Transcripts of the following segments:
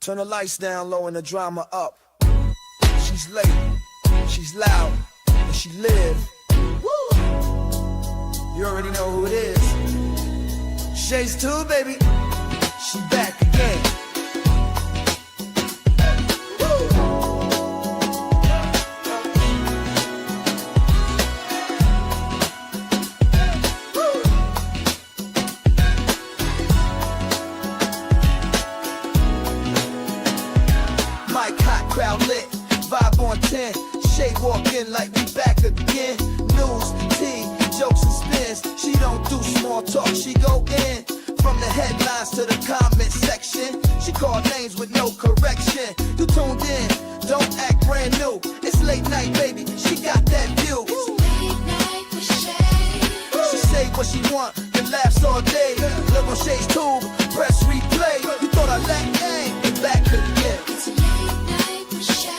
Turn the lights down low and the drama up. She's late, she's loud, and she live. Woo! You already know who it is. Shades 2, baby. She back again. Crowd lit, vibe on 10. Shade walk in like we back again. News, tea, jokes and spins. She don't do small talk, she go in. From the headlines to the comment section. She call names with no correction. You tuned in, don't act brand new. It's late night, baby, she got that view. It's late night with Shay. She say what she want, and laughs all day. Live on Shay's tube, press replay. You thought I lacked game, and back again. It's late night with Shay.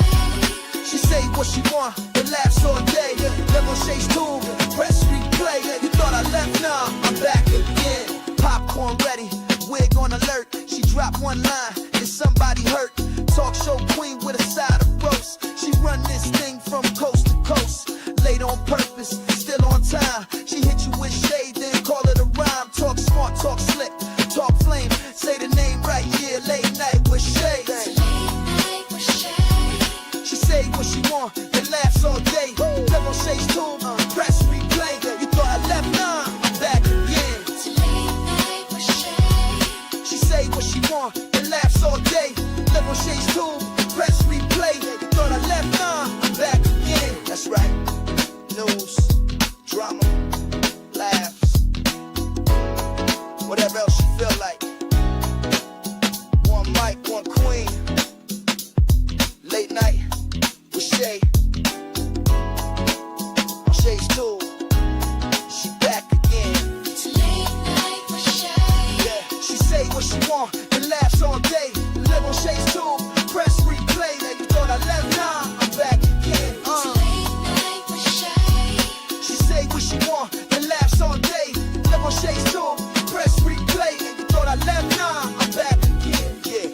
She say what she want, and laughs all day. Live on Shay's tube, press replay. You thought I left, nah, I'm back again. Popcorn ready, wig on alert. She dropped one line, and somebody hurt. Talk show queen with a side of roast. She run this thing from coast to coast. Late on purpose, still on time. She hit you with shade, then call it a rhyme. Talk smart, talk slick, talk flame. Say the name right, yeah, late night with Shay. It's late night with Shay. She say what she want, and laughs all day. Live on Shay's tube, press replay. You thought I left, nah, I'm back again. It's late night with Shay. She say what she want, and laughs all day. Live on Shay's tube, press replay. You thought I left, nah, I'm back again. That's right. News, drama, laughs, whatever else you feel like. One mic, one queen. Late night with Shay. On Shay's too. She back again. It's late night with Shay. Yeah, she say what she want and laughs all day. Live on Shay's too. Press replay. You thought I left, nah, I'm back again. It's late night with Shay. She say what she want and laughs all day. Live on Shay's too. Press replay. You thought I left, nah, I'm back again. Yeah.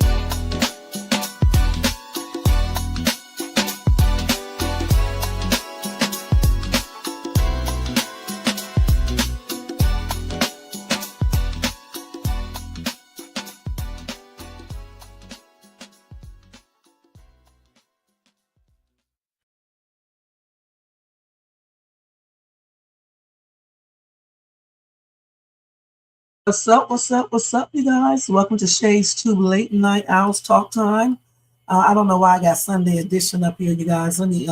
What's up? What's up? What's up, you guys? Welcome to Shay's Tube Late Night Owls Talk Time. I don't know why I got Sunday edition up here, you guys. Let me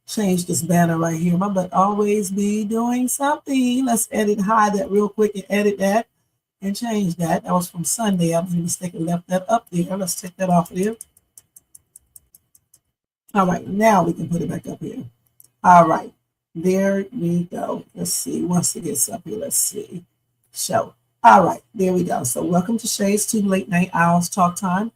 change this banner right here. My butt always be doing something. Let's hide that real quick and edit that and change that. That was from Sunday. I made a mistake and left that up there. Let's take that off of there. All right, now we can put it back up here. All right, there we go. Let's see. Once it gets up here, let's see. Show. All right, there we go. So welcome to Shay's Tube Late Night Owls Talk Time.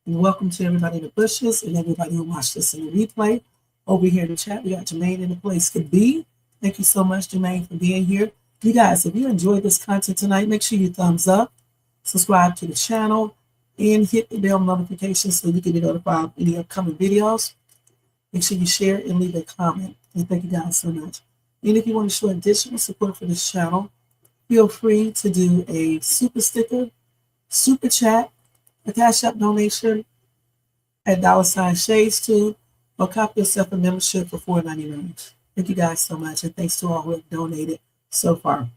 And welcome to everybody in the bushes and everybody who watched this in the replay. Over here in the chat, we got Jermaine in the place to be. Thank you so much, Jermaine, for being here. You guys, if you enjoyed this content tonight, make sure you thumbs up, subscribe to the channel, and hit the bell notification so you can be notified of any upcoming videos. Make sure you share and leave a comment. And thank you guys so much. And if you want to show additional support for this channel, feel free to do a super sticker, super chat, a Cash App donation at $Shades2, or copy yourself a membership for $4.99. Thank you guys so much, and thanks to all who have donated so far.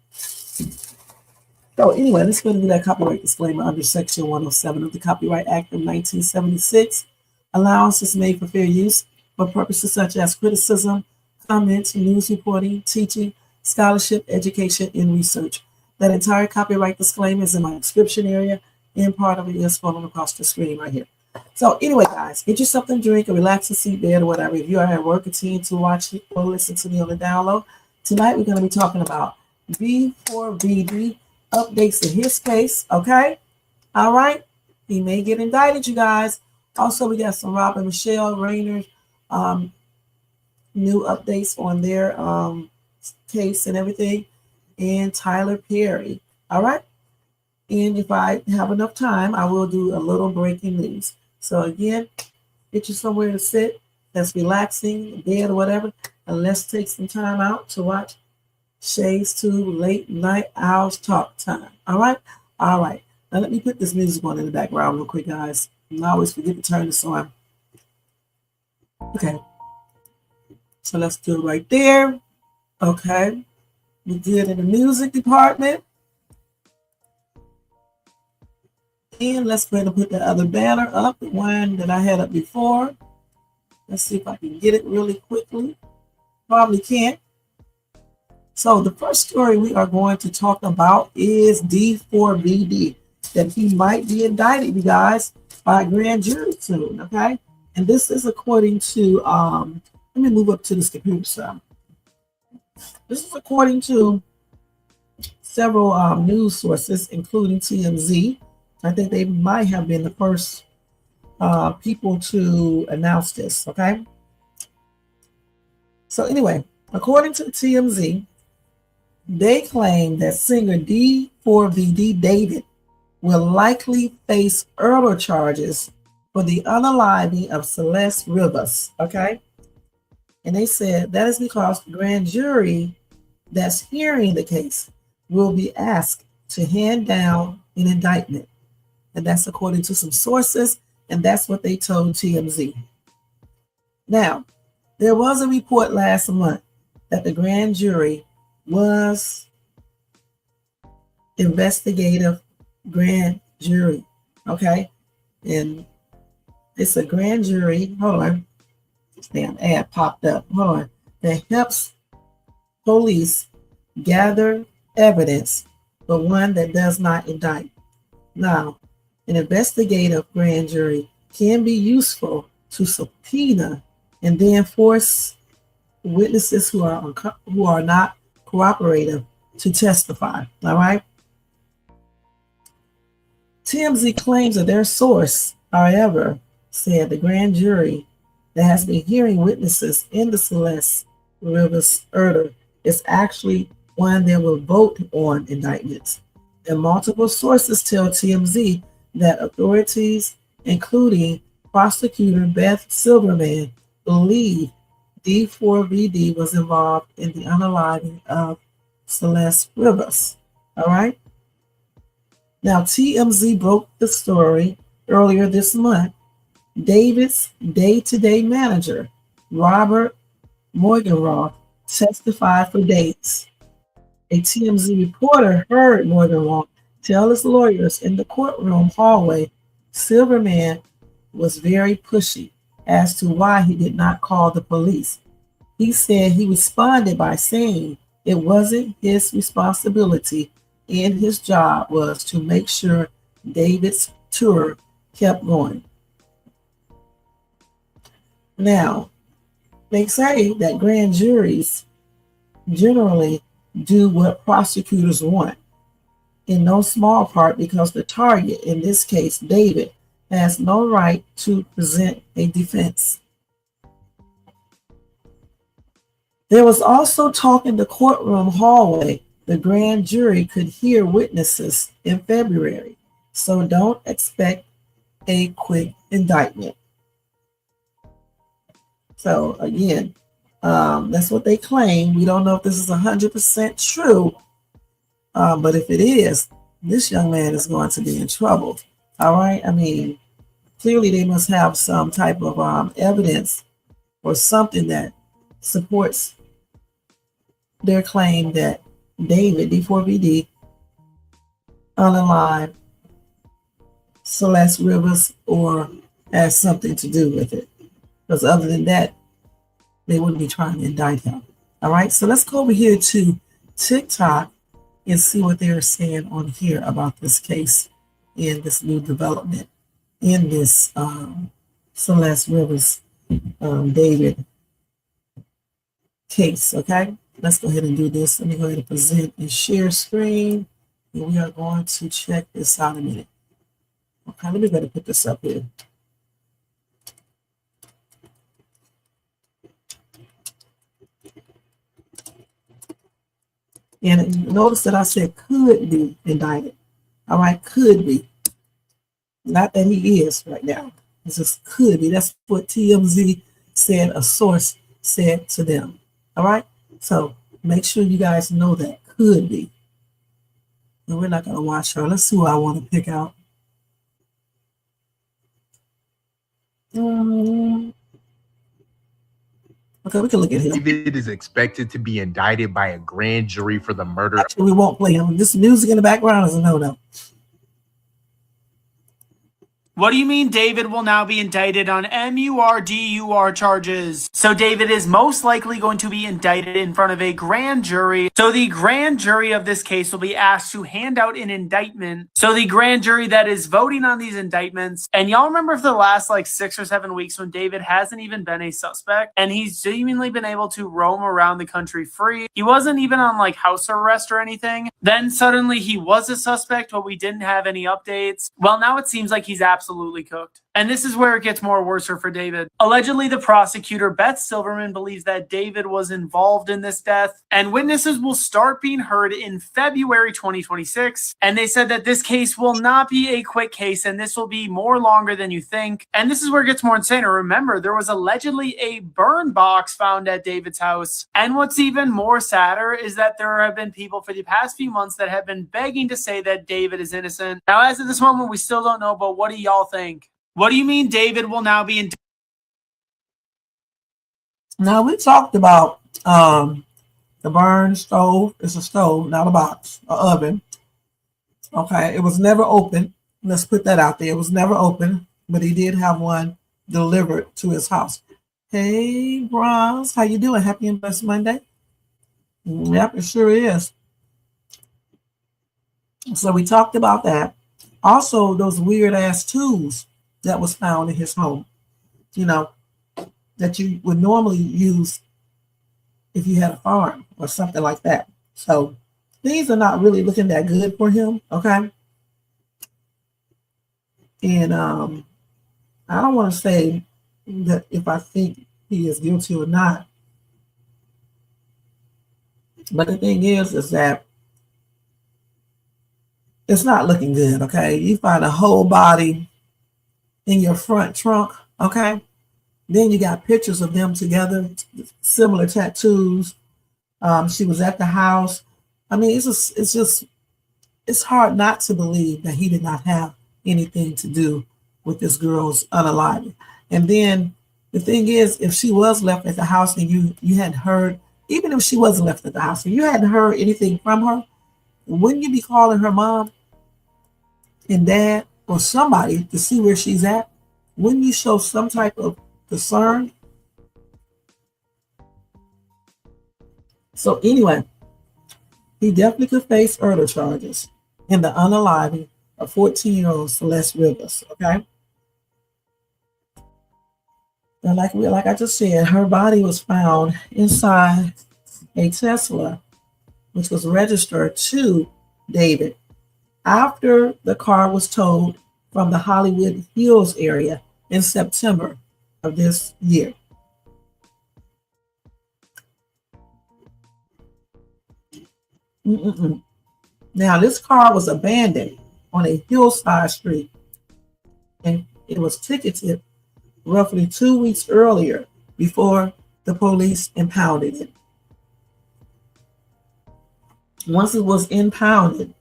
So anyway, let's go into that copyright disclaimer under Section 107 of the Copyright Act of 1976. Allowance is made for fair use for purposes such as criticism, comment, news reporting, teaching, scholarship, education, and research. That entire copyright disclaimer is in my description area, and part of it is scrolling across the screen right here. So anyway, guys, get you something to drink, a relaxing seat bed, or whatever. If you are at work, continue to watch it or listen to me on the download. Tonight, we're going to be talking about D4vd updates in his case, okay? All right? He may get indicted, you guys. Also, we got some Rob and Michele Reiner new updates on their case and everything, and Tyler Perry. All right. And if I have enough time, I will do a little breaking news. So again, get you somewhere to sit that's relaxing, bed or whatever, and let's take some time out to watch Shades 2 Late Night Owls Talk Time. All right? All right. Now let me put this music on in the background real quick, guys. And I always forget to turn this on. Okay. So let's do it right there. Okay. We did in the music department. And let's go ahead and put the other banner up, the one that I had up before. Let's see if I can get it really quickly. Probably can't. So the first story we are going to talk about is D4vd, that he might be indicted, you guys, by a grand jury soon, okay? And this is according to, let me move up to this computer side. This is according to several news sources, including TMZ. I think they might have been the first people to announce this, okay? So anyway, according to TMZ, they claim that singer D4vd David will likely face earlier charges for the unaliving of Celeste Rivas, okay? And they said that is because the grand jury that's hearing the case will be asked to hand down an indictment. And that's according to some sources, and that's what they told TMZ. Now, there was a report last month that the grand jury was investigative grand jury, okay? And it's a grand jury, hold on, this damn ad popped up, hold on, that helps police gather evidence, but one that does not indict. Now, an investigative grand jury can be useful to subpoena and then force witnesses who are not cooperative to testify. All right. TMZ claims that their source, however, said the grand jury that has been hearing witnesses in the Celeste Rivas murder is actually one that will vote on indictments. And multiple sources tell TMZ that authorities, including prosecutor Beth Silverman, believe D4vd was involved in the unaliving of Celeste Rivas. All right. Now, TMZ broke the story earlier this month. David's day-to-day manager, Robert Morgenroth, testified for days. A TMZ reporter heard Morgenroth tell his lawyers in the courtroom hallway Silverman was very pushy as to why he did not call the police. He said he responded by saying it wasn't his responsibility and his job was to make sure David's tour kept going. Now, they say that grand juries generally do what prosecutors want, in no small part because the target, in this case, David, has no right to present a defense. There was also talk in the courtroom hallway the grand jury could hear witnesses in February, so don't expect a quick indictment. So again, that's what they claim. We don't know if this is 100% true, but if it is, this young man is going to be in trouble. All right. I mean, clearly they must have some type of evidence or something that supports their claim that David, D4vd, unalived Celeste Rivas or has something to do with it. Because other than that, they wouldn't be trying to indict him. All right, so let's go over here to TikTok and see what they're saying on here about this case and this new development in this Celeste Rivas David case. Okay, let's go ahead and do this. Let me go ahead and present and share screen, and we are going to check this out in a minute. Okay, let me go ahead and put this up here. And notice that I said could be indicted. All right, could be. Not that he is right now. It just could be. That's what TMZ said, a source said to them. All right, so make sure you guys know that could be. And we're not going to watch her. Let's see who I want to pick out. Okay, we can look at him. David is expected to be indicted by a grand jury for the murder. Actually, we won't play him. This music in the background is a no-no. What do you mean David will now be indicted on MURDUR charges? So David is most likely going to be indicted in front of a grand jury. So the grand jury of this case will be asked to hand out an indictment. So the grand jury that is voting on these indictments, and y'all remember for the last like 6 or 7 weeks when David hasn't even been a suspect and he's seemingly been able to roam around the country free. He wasn't even on like house arrest or anything. Then suddenly he was a suspect, but we didn't have any updates. Well, now it seems like he's absolutely cooked. And this is where it gets more worse for David. Allegedly, the prosecutor, Beth Silverman, believes that David was involved in this death, and witnesses will start being heard in February 2026. And they said that this case will not be a quick case, and this will be more longer than you think. And this is where it gets more insane. Remember, there was allegedly a burn box found at David's house. And what's even more sadder is that there have been people for the past few months that have been begging to say that David is innocent. Now, as of this moment, we still don't know, but what do y'all think? What do you mean David will now be indicted? Now, we talked about the burn stove. It's a stove, not a box, an oven. Okay, it was never open. Let's put that out there. It was never open, but he did have one delivered to his house. Hey, Bronze, how you doing? Happy and blessed Monday? Yep, it sure is. So we talked about that. Also, those weird-ass tools that was found in his home, you know, that you would normally use if you had a farm or something like that. So things are not really looking that good for him, okay? And I don't want to say that if I think he is guilty or not. But the thing is that it's not looking good, okay? You find a whole body in your front trunk, okay? Then you got pictures of them together, similar tattoos. She was at the house. I mean, it's hard not to believe that he did not have anything to do with this girl's unaliving. And then the thing is, if she was left at the house and you hadn't heard, even if she wasn't left at the house and you hadn't heard anything from her, wouldn't you be calling her mom and dad or somebody to see where she's at? Wouldn't you show some type of concern? So anyway, he definitely could face murder charges in the unaliving of 14-year-old Celeste Rivas, okay? And like I just said, her body was found inside a Tesla, which was registered to David after the car was towed from the Hollywood Hills area in September of this year. Now, this car was abandoned on a hillside street, and it was ticketed roughly 2 weeks earlier before the police impounded it. Once it was impounded,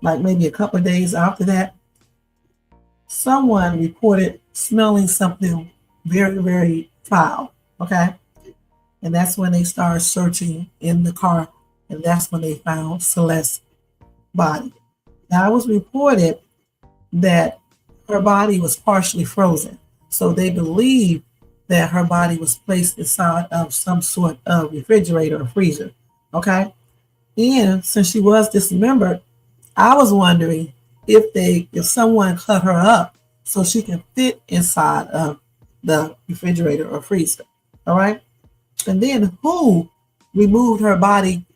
like maybe a couple of days after that, someone reported smelling something very, very foul, okay? And that's when they started searching in the car, and that's when they found Celeste's body. Now, it was reported that her body was partially frozen, so they believe that her body was placed inside of some sort of refrigerator or freezer, okay? And since she was dismembered, I was wondering if someone cut her up so she can fit inside of the refrigerator or freezer, all right? And then who removed her body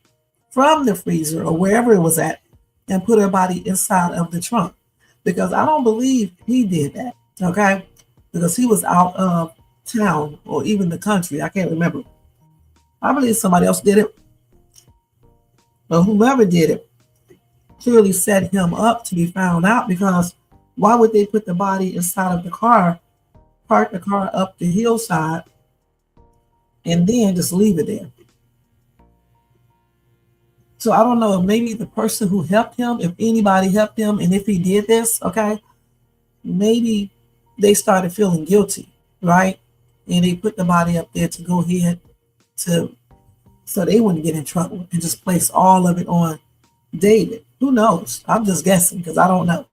from the freezer or wherever it was at and put her body inside of the trunk? Because I don't believe he did that, okay? Because he was out of town or even the country. I can't remember. I believe somebody else did it. But whoever did it, clearly set him up to be found out, because why would they put the body inside of the car, park the car up the hillside, and then just leave it there? So I don't know if maybe the person who helped him, if anybody helped him, and if he did this, okay, maybe they started feeling guilty, right? And they put the body up there to go ahead to, so they wouldn't get in trouble, and just place all of it on David. Who knows? I'm just guessing because I don't know.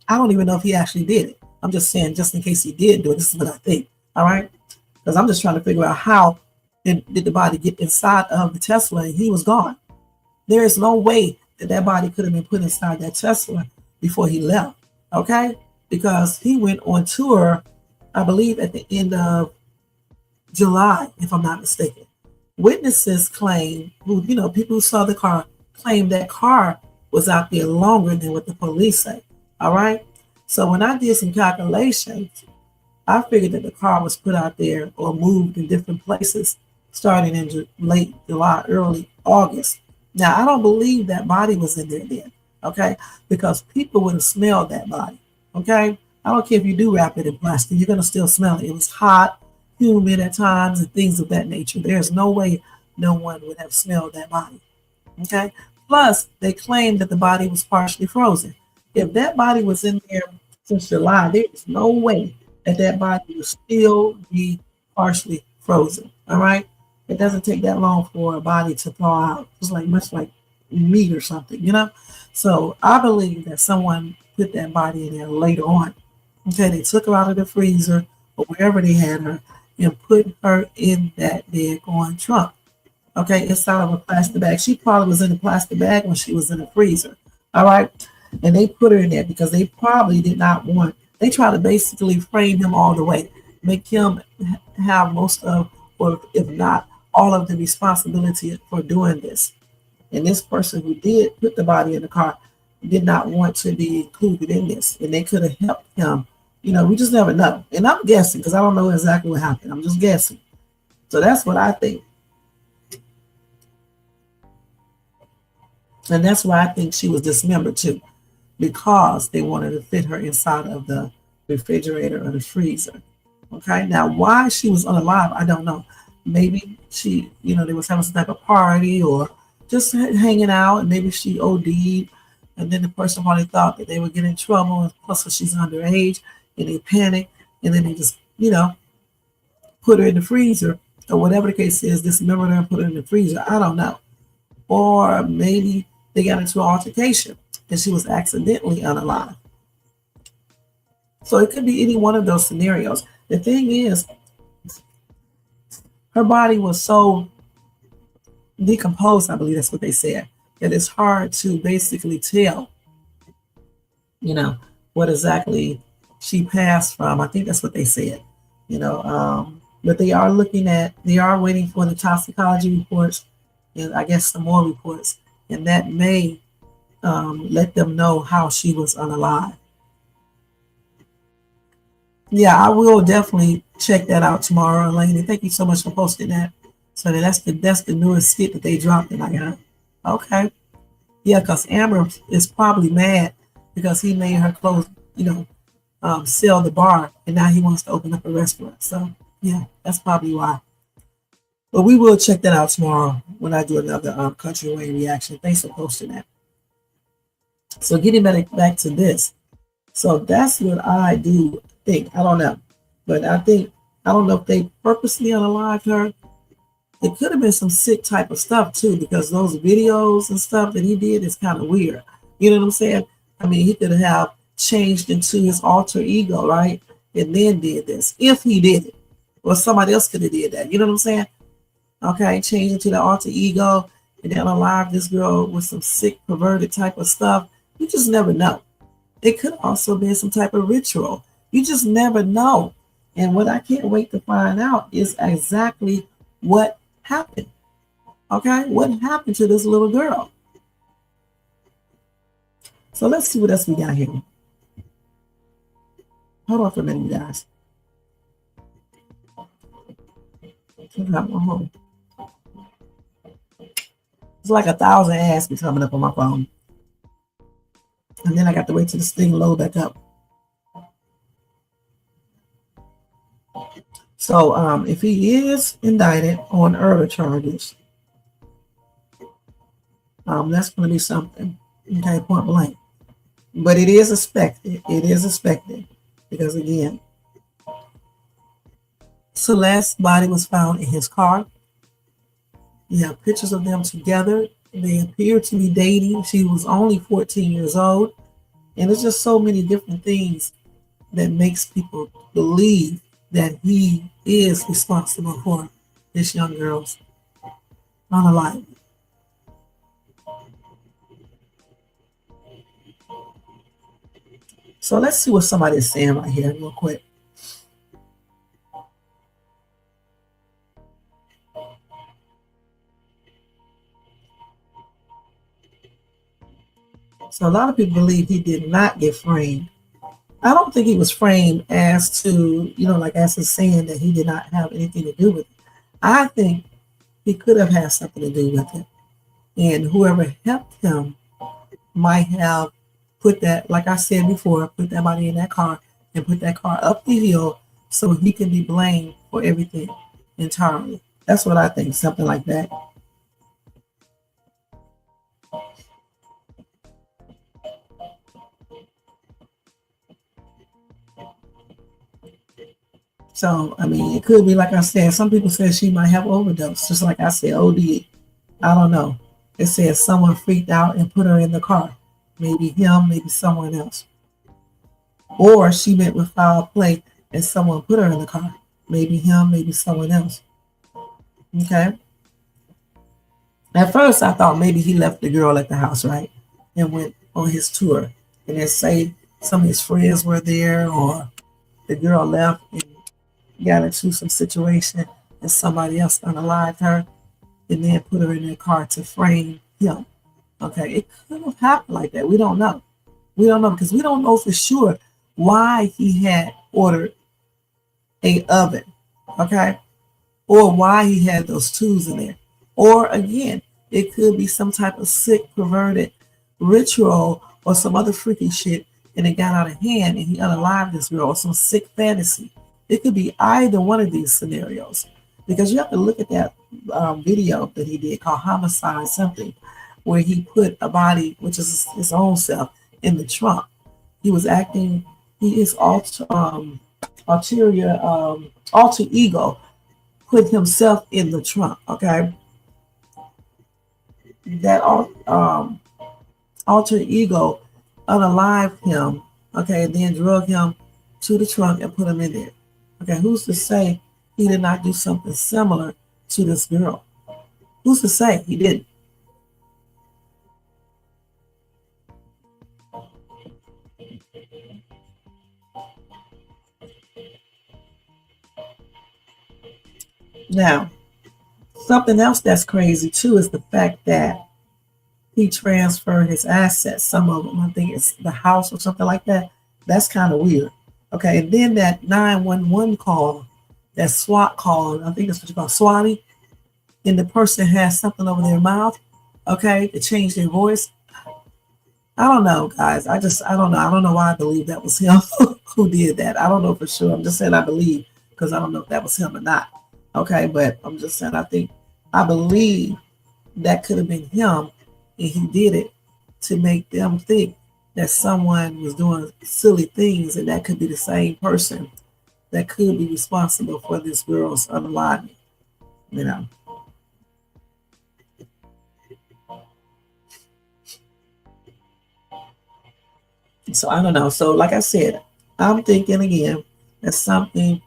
I don't even know if he actually did it. I'm just saying, just in case he did do it, this is what I think. All right. Because I'm just trying to figure out how did the body get inside of the Tesla and he was gone. There is no way that that body could have been put inside that Tesla before he left. Okay. Because he went on tour, I believe, at the end of July, if I'm not mistaken. Witnesses claim, who, you know, people who saw the car claim that car was out there longer than what the police say. All right. So when I did some calculations, I figured that the car was put out there or moved in different places starting in late July, early August. Now, I don't believe that body was in there then, okay? Because people would have smelled that body, okay? I don't care if you do wrap it in plastic, you're going to still smell it. It was hot, humid at times, and things of that nature. There's no way no one would have smelled that body, okay? Plus, they claimed that the body was partially frozen. If that body was in there since July, there is no way that that body will still be partially frozen, all right? It doesn't take that long for a body to thaw out. It's like much like meat or something, you know? So I believe that someone put that body in there later on. Okay, they took her out of the freezer or wherever they had her and put her in that daggone trunk. Okay, inside of a plastic bag. She probably was in a plastic bag when she was in the freezer. All right. And they put her in there because they probably did not want, they tried to basically frame him all the way, make him have most of, or if not, all of the responsibility for doing this. And this person who did put the body in the car did not want to be included in this. And they could have helped him. You know, we just never know. And I'm guessing because I don't know exactly what happened. I'm just guessing. So that's what I think. And that's why I think she was dismembered too, because they wanted to fit her inside of the refrigerator or the freezer. Okay, now why she was unalive, I don't know. Maybe she, you know, they was having some type of party or just hanging out, and maybe she OD'd, and then the person probably thought that they would get in trouble, and plus she's underage, and they panicked, and then they just, you know, put her in the freezer, or whatever the case is, dismembered her and put her in the freezer. I don't know. Or maybe they got into an altercation, and she was accidentally unalive. So it could be any one of those scenarios. The thing is, her body was so decomposed, I believe that's what they said, that it's hard to basically tell, you know, what exactly she passed from. I think that's what they said, you know. But they are waiting for the toxicology reports and I guess some more reports, and that may let them know how she was unalive. Yeah, I will definitely check that out tomorrow, Elaine. Thank you so much for posting that. So that's the newest skit that they dropped tonight, huh? Okay. Yeah, because Amber is probably mad because he made her close, you know, sell the bar, and now he wants to open up a restaurant. So yeah, that's probably why. But we will check that out tomorrow when I do another Country Wayne reaction. Thanks for posting that. So getting back to this. So that's what I do think. I don't know. But I don't know if they purposely unalived her. It could have been some sick type of stuff too, because those videos and stuff that he did is kind of weird. You know what I'm saying? I mean, he could have changed into his alter ego, right? And then did this, if he did it. Or somebody else could have did that. You know what I'm saying? Okay, change into the alter ego and then unalive this girl with some sick, perverted type of stuff. You just never know. It could also be some type of ritual. You just never know. And what I can't wait to find out is exactly what happened. Okay, what happened to this little girl? So let's see what else we got here. Hold on for a minute, guys. It's like 1,000 ads be coming up on my phone. And then I got to wait till this thing load back up. So if he is indicted on earlier charges, that's going to be something. Okay, point blank. But it is expected. It is expected. Because again, Celeste's body was found in his car. You have pictures of them together. They appear to be dating. She was only 14 years old. And it's just so many different things that makes people believe that he is responsible for this young girl's unaliving. So let's see what somebody is saying right here real quick. So a lot of people believe he did not get framed. I don't think he was framed as to, like as he's saying that he did not have anything to do with it. I think he could have had something to do with it. And whoever helped him might have put that, like I said before, put that body in that car and put that car up the hill so he can be blamed for everything entirely. That's what I think, something like that. So, I mean, it could be, like I said, some people said she might have overdosed, just like I said, OD. I don't know. It says someone freaked out and put her in the car. Maybe him, maybe someone else. Or she went with foul play and someone put her in the car. Maybe him, maybe someone else. Okay? At first, I thought maybe he left the girl at the house, right? And went on his tour. And then say some of his friends were there, or the girl left and got into some situation and somebody else unalived her and then put her in their car to frame him. Okay, it could have happened like that. We don't know. We don't know because we don't know for sure why he had ordered a oven, okay, or why he had those tools in there. Or again, it could be some type of sick, perverted ritual or some other freaky shit and it got out of hand and he unalived this girl, or some sick fantasy. It could be either one of these scenarios because you have to look at that video that he did called Homicide Something, where he put a body, which is his own self, in the trunk. He was acting, his alter ego put himself in the trunk, okay? That alter ego unalived him, okay, and then drug him to the trunk and put him in there. Okay, who's to say he did not do something similar to this girl? Who's to say he didn't? Now, something else that's crazy too is the fact that he transferred his assets. Some of them, I think it's the house or something like that. That's kind of weird. Okay, and then that 911 call, that SWAT call, I think that's what you call swatting, and the person has something over their mouth, okay, to change their voice. I don't know, guys. I don't know. I don't know why I believe that was him who did that. I don't know for sure. I'm just saying I believe because I don't know if that was him or not. Okay, but I'm just saying I believe that could have been him and he did it to make them think that someone was doing silly things, and that could be the same person that could be responsible for this girl's unaliving, So I don't know. So like I said, I'm thinking again that something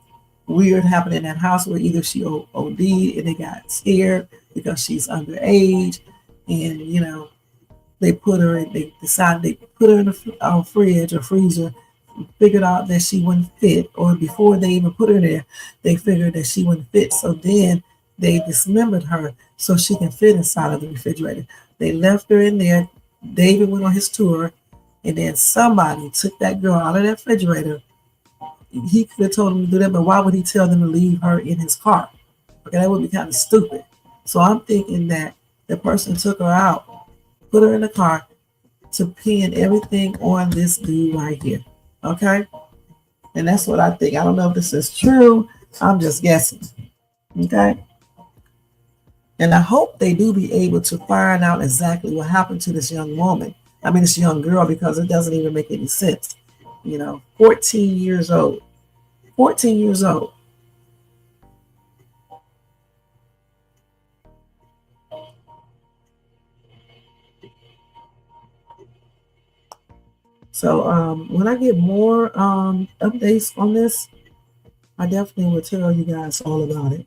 weird happened in that house where either she OD'd and they got scared because she's underage, and they decided they put her in the fridge or freezer, figured out that she wouldn't fit, or before they even put her there, they figured that she wouldn't fit. So then they dismembered her so she can fit inside of the refrigerator. They left her in there. David went on his tour, and then somebody took that girl out of that refrigerator. He could have told them to do that, but why would he tell them to leave her in his car? Okay, that would be kind of stupid. So I'm thinking that the person took her out, put her in the car to pin everything on this dude right here. Okay? And that's what I think. I don't know if this is true. I'm just guessing. Okay? And I hope they do be able to find out exactly what happened to this young woman. I mean, this young girl, because it doesn't even make any sense. 14 years old. 14 years old. So when I get more updates on this, I definitely will tell you guys all about it.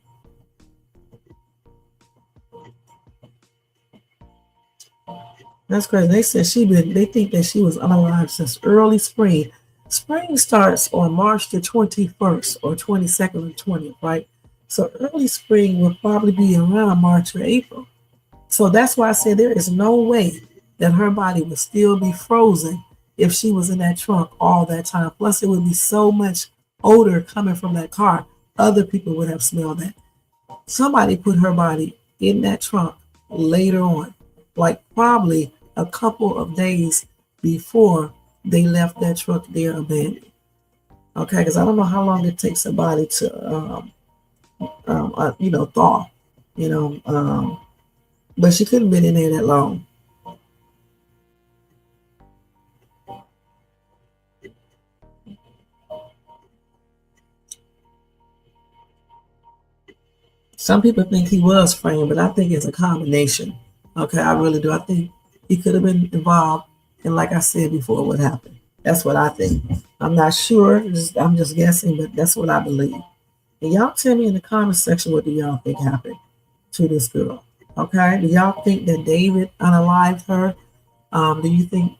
That's crazy. They said they think that she was unalive since early spring. Spring starts on March the 21st or 22nd or 20th, right? So early spring will probably be around March or April. So that's why I said there is no way that her body would still be frozen if she was in that trunk all that time. Plus, it would be so much odor coming from that car. Other people would have smelled that. Somebody put her body in that trunk later on, like probably a couple of days before they left that truck there abandoned. Okay, because I don't know how long it takes a body to, thaw. But she couldn't have been in there that long. Some people think he was framed, but I think it's a combination. Okay, I really do. I think he could have been involved. And like I said before, what happened. That's what I think. I'm not sure. I'm just guessing, but that's what I believe. And y'all tell me in the comment section, what do y'all think happened to this girl? Okay, do y'all think that David unalived her? Do you think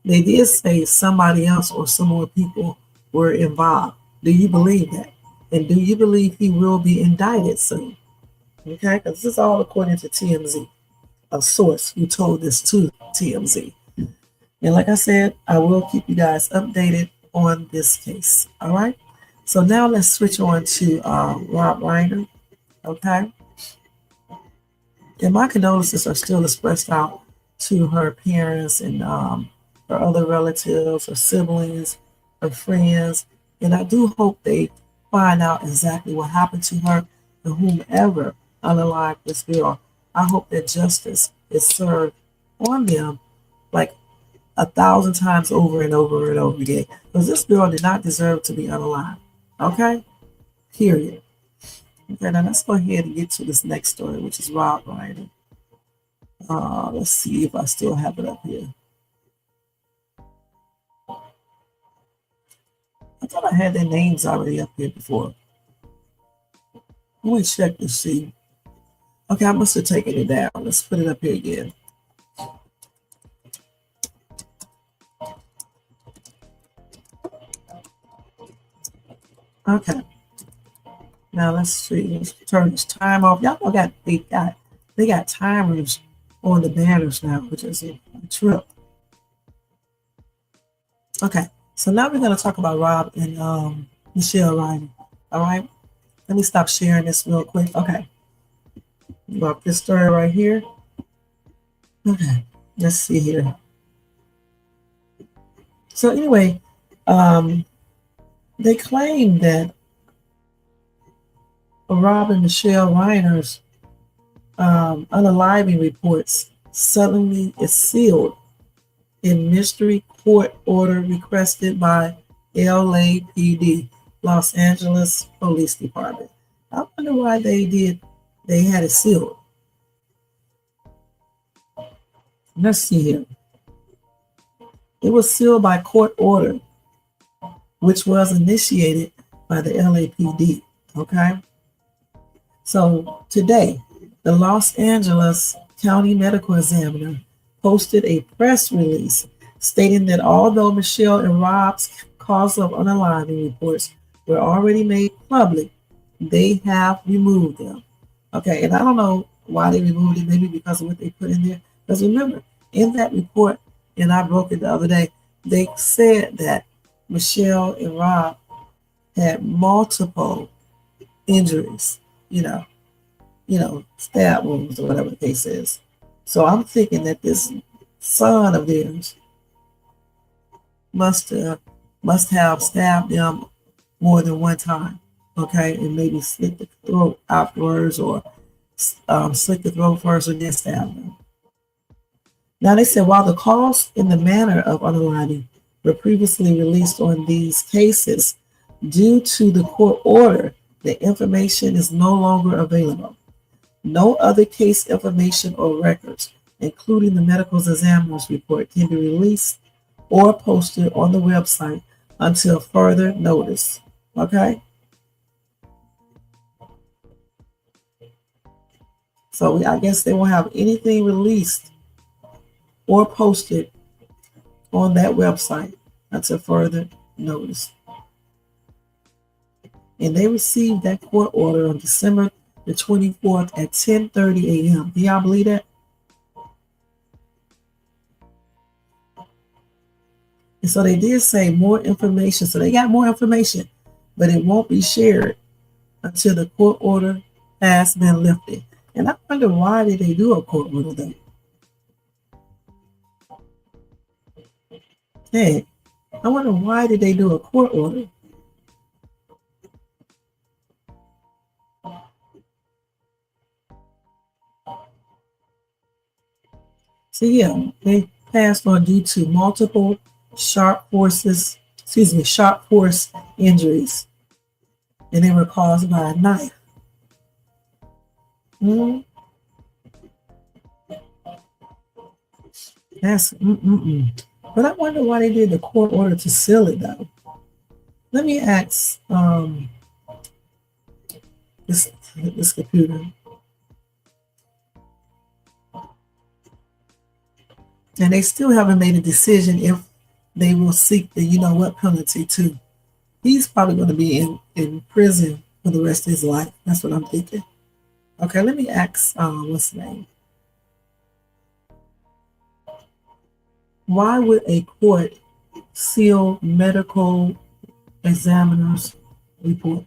they did say somebody else or some more people were involved? Do you believe that? And do you believe he will be indicted soon? Okay, because this is all according to TMZ, a source who told this to TMZ. And like I said, I will keep you guys updated on this case. All right. So now let's switch on to Rob Reiner. Okay. And my condolences are still expressed out to her parents and her other relatives, her siblings, her friends. And I do hope they find out exactly what happened to her and whomever unalived this girl. I hope that justice is served on them like 1,000 times over and over and over again. Because this girl did not deserve to be unalived. Okay? Period. Okay, now let's go ahead and get to this next story, which is Rob Reiner. Let's see if I still have it up here. I thought I had their names already up here before. Let me check to see. Okay, I must have taken it down. Let's put it up here again. Okay. Now let's see. Let's turn this time off. Y'all got they got timers on the banners now, which is a trip. Okay. So now we're gonna talk about Rob and Michele Reiner. All right. Let me stop sharing this real quick. Okay. About this story right here. Okay. Let's see here. So anyway, they claim that Rob and Michele Reiner's unaliving reports suddenly is sealed in mystery court order requested by LAPD, Los Angeles Police Department. I wonder why they had it sealed. Let's see here. It was sealed by court order, which was initiated by the LAPD. Okay. So today, the Los Angeles County Medical Examiner posted a press release stating that although Michele and Rob's cause of unaliving reports were already made public, they have removed them. Okay, and I don't know why they removed it, maybe because of what they put in there. Because remember, in that report, and I broke it the other day, they said that Michele and Rob had multiple injuries, stab wounds or whatever the case is. So I'm thinking that this son of theirs must have stabbed them more than one time, okay, and maybe slit the throat afterwards, or slit the throat first and then stab them. Now they said while the cost and the manner of unaliving were previously released on these cases, due to the court order, the information is no longer available. No other case information or records, including the medical examiner's report, can be released or posted on the website until further notice. Okay? So I guess they won't have anything released or posted on that website until further notice. And they received that court order on December the 24th at 10:30 a.m. Do y'all believe that? And so they did say more information. So they got more information, but it won't be shared until the court order has been lifted. And I wonder, why did they do a court order though? Hey, I wonder, why did they do a court order? So yeah, they passed on due to multiple sharp force injuries, and they were caused by a knife. That's But I wonder why they did the court order to seal it though. Let me ask this computer. And they still haven't made a decision if they will seek the you-know-what penalty too. He's probably going to be in prison for the rest of his life. That's what I'm thinking. Okay, let me ask, what's the name? Why would a court seal medical examiner's report?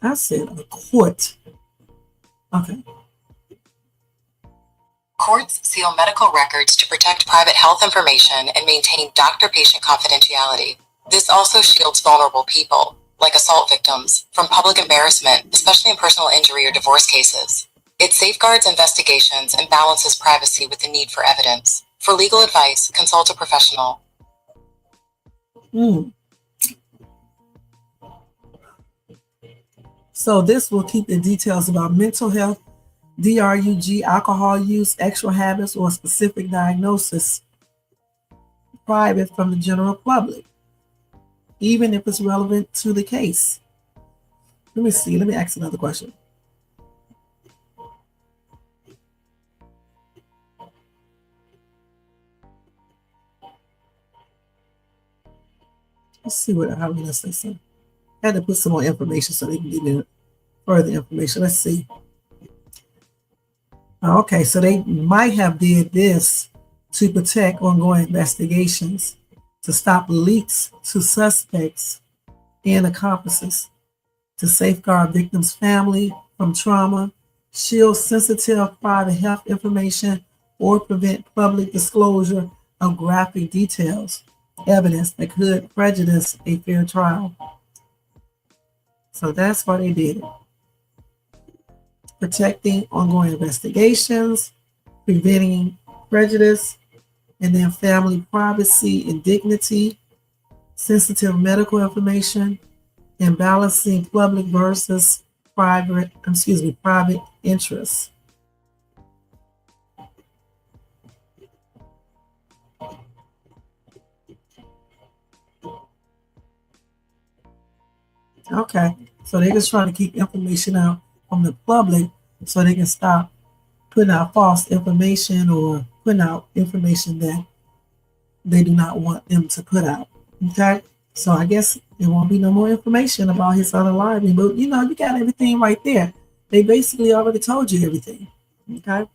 I said a court. Okay. Courts seal medical records to protect private health information and maintain doctor-patient confidentiality. This also shields vulnerable people, like assault victims, from public embarrassment, especially in personal injury or divorce cases. It safeguards investigations and balances privacy with the need for evidence. For legal advice, consult a professional. So this will keep the details about mental health, DRUG, alcohol use, extra habits, or specific diagnosis private from the general public, even if it's relevant to the case. Let me see. Let me ask another question. Let's see how we say something. I had to put some more information so they can give me further information. Let's see. Okay, so they might have did this to protect ongoing investigations, to stop leaks to suspects and accomplices, to safeguard victims' family from trauma, shield sensitive private health information, or prevent public disclosure of graphic details, evidence that could prejudice a fair trial. So that's why they did it. Protecting ongoing investigations, preventing prejudice, and then family privacy and dignity, sensitive medical information, and balancing public versus private interests. Okay, so they're just trying to keep information out from the public so they can stop putting out false information or putting out information that they do not want them to put out. Okay, so I guess there won't be no more information about his unaliving, but you got everything right there. They basically already told you everything. Okay,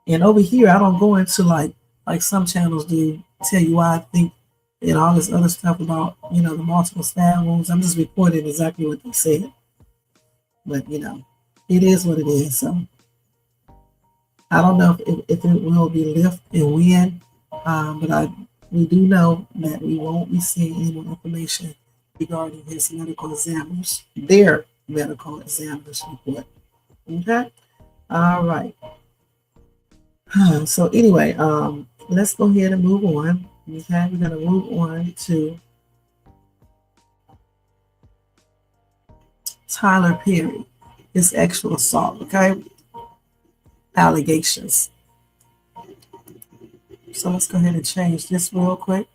and over here I don't go into like some channels do, tell you why I think and all this other stuff about the multiple stab wounds. I'm just reporting exactly what they said. But it is what it is. So I don't know if it will be lift and when, but we do know that we won't be seeing any more information regarding his medical examiners, their medical examiners report. Okay. All right. So anyway, let's go ahead and move on. Okay, we're gonna move on to Tyler Perry, his sexual assault. Okay, allegations. So let's go ahead and change this real quick.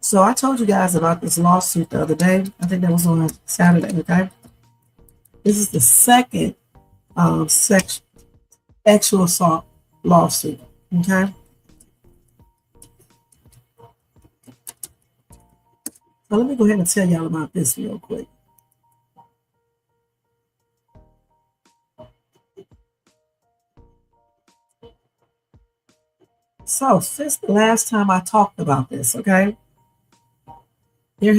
So I told you guys about this lawsuit the other day. I think that was on Saturday. Okay, this is the second sexual assault lawsuit. Okay. So let me go ahead and tell y'all about this real quick. So since the last time I talked about this, okay, they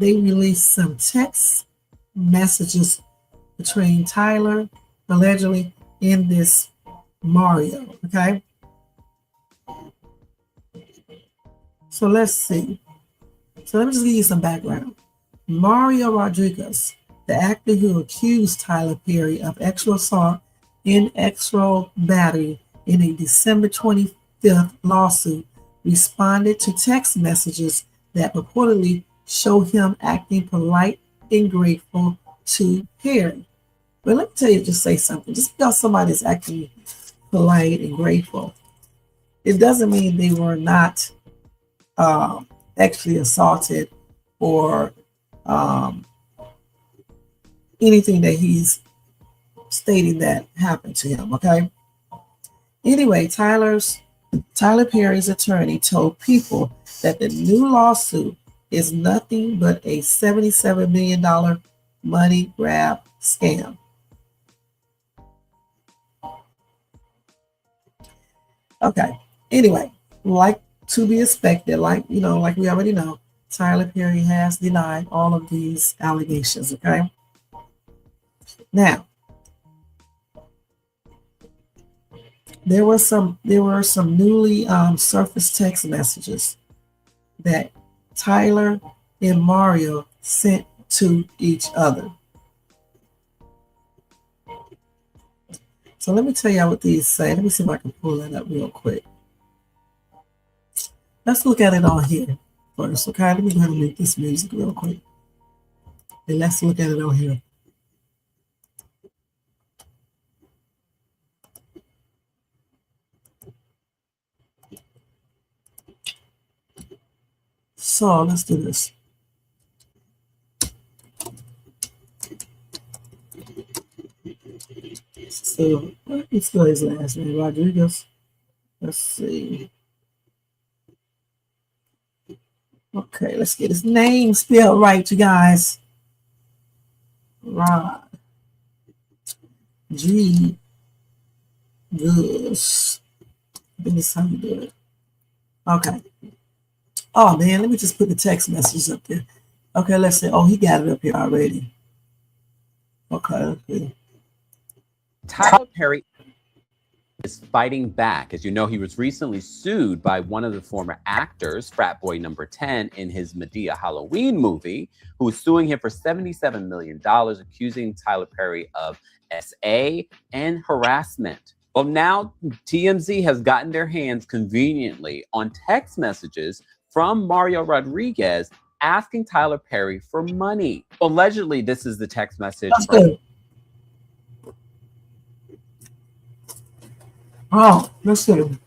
released some text messages between Tyler allegedly and this Mario, okay? So let's see. So let me just give you some background. Mario Rodriguez, the actor who accused Tyler Perry of sexual assault and sexual battery in a December 25th lawsuit, responded to text messages that purportedly show him acting polite and grateful to Perry. But let me tell you, just say something. Just because somebody's acting polite and grateful, it doesn't mean they were not actually assaulted or anything that he's stating that happened to him. Okay. Anyway, Tyler Perry's attorney told People that the new lawsuit is nothing but a $77 million money grab scam. Okay. Anyway, like to be expected, like we already know, Tyler Perry has denied all of these allegations. Okay. Now, there were some newly surfaced text messages that Tyler and Mario sent to each other. So let me tell y'all what these say. Let me see if I can pull that up real quick. Let's look at it on here first, okay? Let me go ahead and make this music real quick. And let's look at it on here. So let's do this. So let's go his last name, Rodriguez. Let's see. Okay, let's get his name spelled right, you guys. Rod. G. Goose. I think that's how you do it. Okay. Oh man, let me just put the text message up there. Okay, let's say, oh, he got it up here already. Okay. Tyler Perry is fighting back. As you know, he was recently sued by one of the former actors, frat boy number 10, in his Madea Halloween movie, who was suing him for $77 million, accusing Tyler Perry of SA and harassment. Well, now TMZ has gotten their hands conveniently on text messages from Mario Rodriguez asking Tyler Perry for money. Allegedly, this is the text message. That's good. Oh, listen.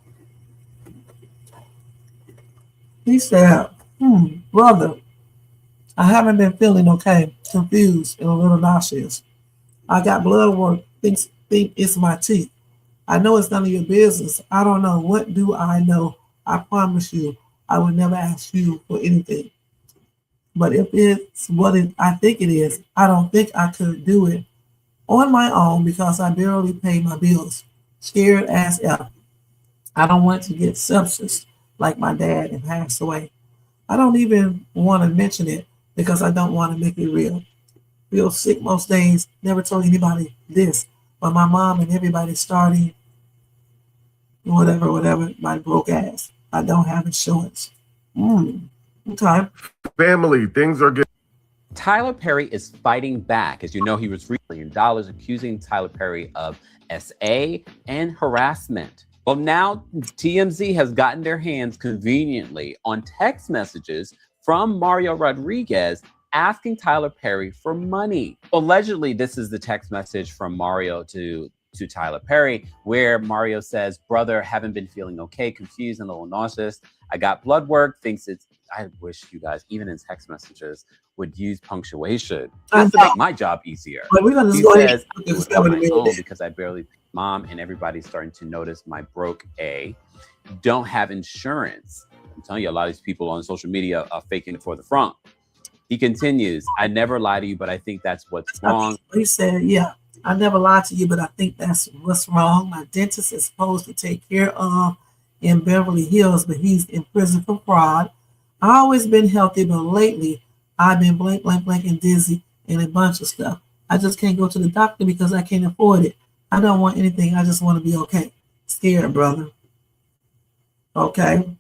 He said, brother, I haven't been feeling okay, confused, and a little nauseous. I got blood work, think it's my teeth. I know it's none of your business. I don't know. What do I know? I promise you, I would never ask you for anything. But if it's what I think it is, I don't think I could do it on my own because I barely pay my bills. Scared as F. I don't want to get sepsis like my dad and pass away. I don't even want to mention it because I don't want to make it real. Feel sick most days. Never told anybody this. But my mom and everybody starting whatever, my broke ass. I don't have insurance. Okay. Family, things are getting. Tyler Perry is fighting back. As you know, he was $3 million accusing Tyler Perry of SA and harassment. Well, now TMZ has gotten their hands conveniently on text messages from Mario Rodriguez asking Tyler Perry for money. Allegedly, this is the text message from Mario to Tyler Perry, where Mario says, brother, haven't been feeling okay, confused and a little nauseous. I got blood work, thinks it's, I wish you guys, even in text messages, would use punctuation just to make my job easier. But we're gonna He just go says, ahead I do it on my own because I barely, mom and everybody's starting to notice my broke A, don't have insurance. I'm telling you, a lot of these people on social media are faking it for the front. He continues, I never lie to you, but I think that's what's wrong. He said, yeah, I never lied to you, but I think that's what's wrong. My dentist is supposed to take care of in Beverly Hills, but he's in prison for fraud. I always been healthy, but lately I've been blank and dizzy and a bunch of stuff. I just can't go to the doctor because I can't afford it. I don't want anything. I just want to be okay. Scared, brother. Okay.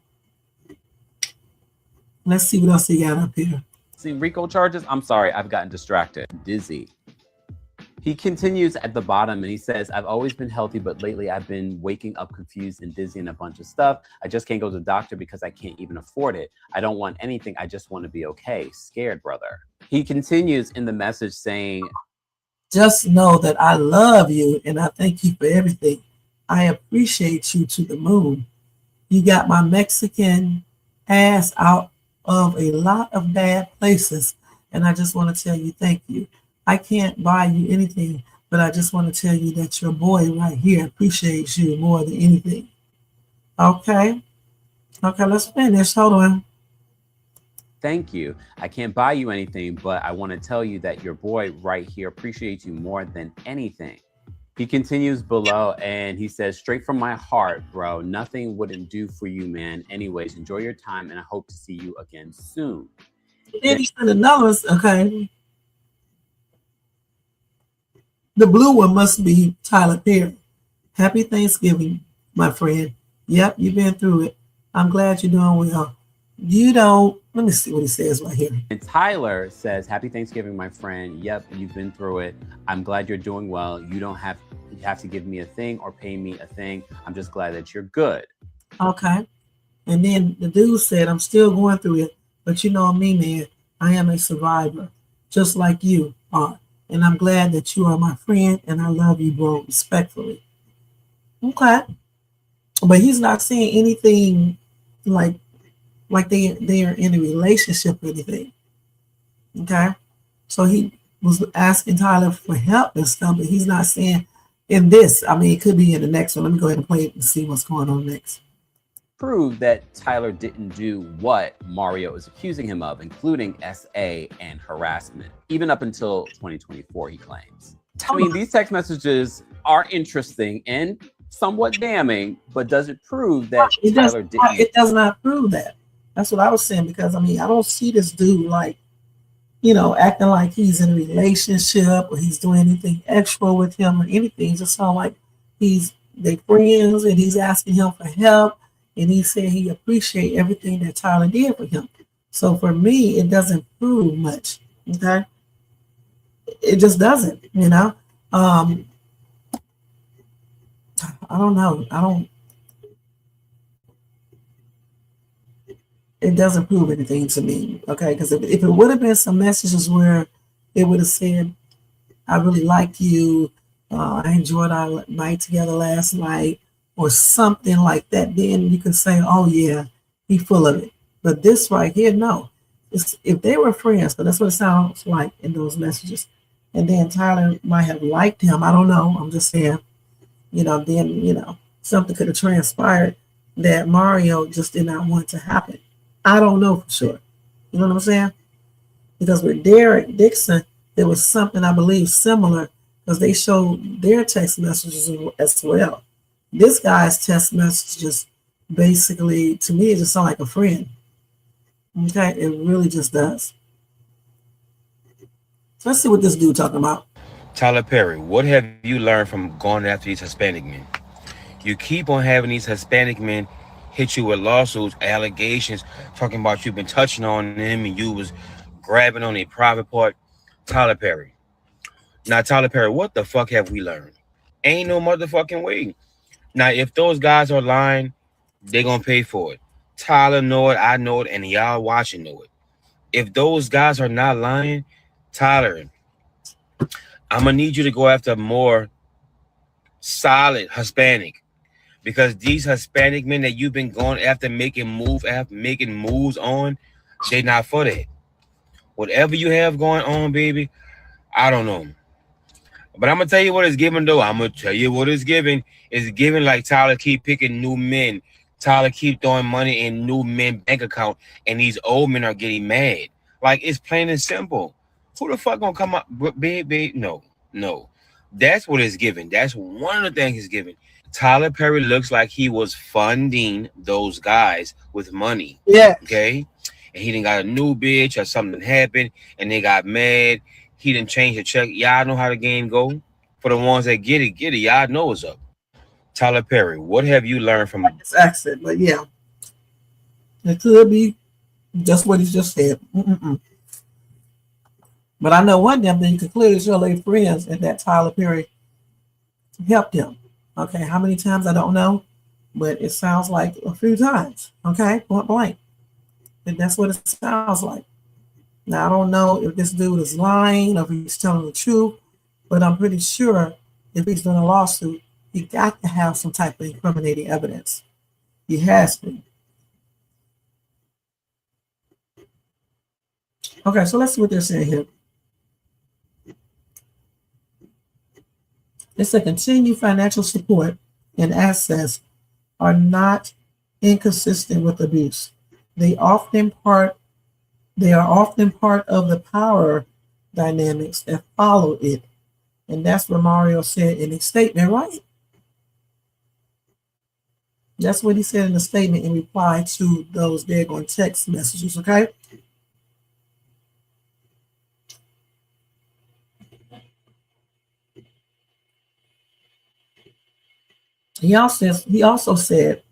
Let's see what else he got up here. See, RICO charges? I'm sorry, I've gotten distracted. Dizzy. He continues at the bottom and he says, I've always been healthy, but lately I've been waking up confused and dizzy and a bunch of stuff. I just can't go to the doctor because I can't even afford it. I don't want anything. I just want to be okay. Scared, brother. He continues in the message saying, just know that I love you and I thank you for everything. I appreciate you to the moon. You got my Mexican ass out of a lot of bad places, and I just want to tell you thank you. I can't buy you anything, but I just want to tell you that your boy right here appreciates you more than anything. Okay, let's finish. Hold on. thank you. I can't buy you anything, but I want to tell you that your boy right here appreciates you more than anything. He continues below and he says, straight from my heart, bro, nothing wouldn't do for you, man. Anyways, enjoy your time and I hope to see you again soon. Then he said another one, okay. The blue one must be Tyler Perry. Happy Thanksgiving, my friend. Yep, you've been through it. I'm glad you're doing well. You don't, let me see what he says right here. And Tyler says, happy Thanksgiving, my friend. Yep, you've been through it. I'm glad you're doing well. You don't have to give me a thing or pay me a thing. I'm just glad that you're good. Okay. And then the dude said, I'm still going through it, but you know me, man. I am a survivor, just like you are. And I'm glad that you are my friend, and I love you, bro, respectfully. Okay. But he's not saying anything like they are in a relationship or anything. Okay. So he was asking Tyler for help and stuff, but he's not saying in this. I mean, it could be in the next one. Let me go ahead and play it and see what's going on next. Prove that Tyler didn't do what Mario is accusing him of, including SA and harassment, even up until 2024, he claims. I mean, these text messages are interesting and somewhat damning, but does it prove that Tyler didn't? It does not prove that. That's what I was saying, because I mean, I don't see this dude like, you know, acting like he's in a relationship or he's doing anything extra with him or anything. It just sounds like they friends and he's asking him for help. And he said he appreciates everything that Tyler did for him. So for me, it doesn't prove much. Okay. It just doesn't, you know. I don't know. It doesn't prove anything to me. Okay. Because if it would have been some messages where it would have said, I really like you. I enjoyed our night together last night, or something like that, then you can say, oh yeah, he's full of it. But this right here, no. If they were friends, but that's what it sounds like in those messages. And then Tyler might have liked him. I don't know. I'm just saying, you know, then, you know, something could have transpired that Mario just did not want to happen. I don't know for sure. You know what I'm saying? Because with Derek Dixon, there was something, I believe, similar, because they showed their text messages as well. This guy's text messages, basically, to me, it just sounds like a friend. Okay, it really just does. Let's see what this dude talking about. Tyler Perry, what have you learned from going after these Hispanic men? You keep on having these Hispanic men hit you with lawsuits, allegations, talking about you've been touching on them and you was grabbing on their private part. Tyler Perry. Now, Tyler Perry, what the fuck have we learned? Ain't no motherfucking way. Now, if those guys are lying, they gonna pay for it. Tyler know it, I know it, and y'all watching know it. If those guys are not lying, Tyler, I'm gonna need you to go after more solid Hispanic, because these Hispanic men that you've been going after, making moves on, they not for that. Whatever you have going on, baby, I don't know. But I'm gonna tell you what it's giving, though. I'm gonna tell you what it's giving. It's giving like Tyler keep picking new men. Tyler keep throwing money in new men bank account, and these old men are getting mad. Like, it's plain and simple. Who the fuck gonna come up, baby? No. That's what it's giving. That's one of the things it's giving. Tyler Perry looks like he was funding those guys with money. Yeah. Okay, and he didn't got a new bitch or something happened, and they got mad. He didn't change the check. Y'all know how the game go. For the ones that get it. Y'all know what's up. Tyler Perry, what have you learned from His accent? But yeah, it could be just what he just said. But I know one damn thing, you can clearly show their friends and that Tyler Perry helped him. Okay, how many times I don't know, but it sounds like a few times. Okay, point blank. And that's what it sounds like. Now, I don't know if this dude is lying or if he's telling the truth, but I'm pretty sure if he's doing a lawsuit, he got to have some type of incriminating evidence. He has to. Okay, so let's see what they're saying here. It's a continued financial support and access are not inconsistent with abuse. They are often part of the power dynamics that follow it. And that's what Mario said in his statement, right? That's what he said in the statement in reply to those daggone text messages, okay? He also said,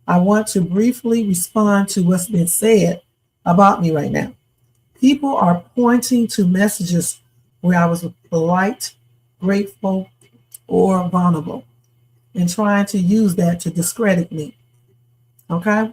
I want to briefly respond to what's been said about me right now. People are pointing to messages where I was polite, grateful, or vulnerable, and trying to use that to discredit me. Okay?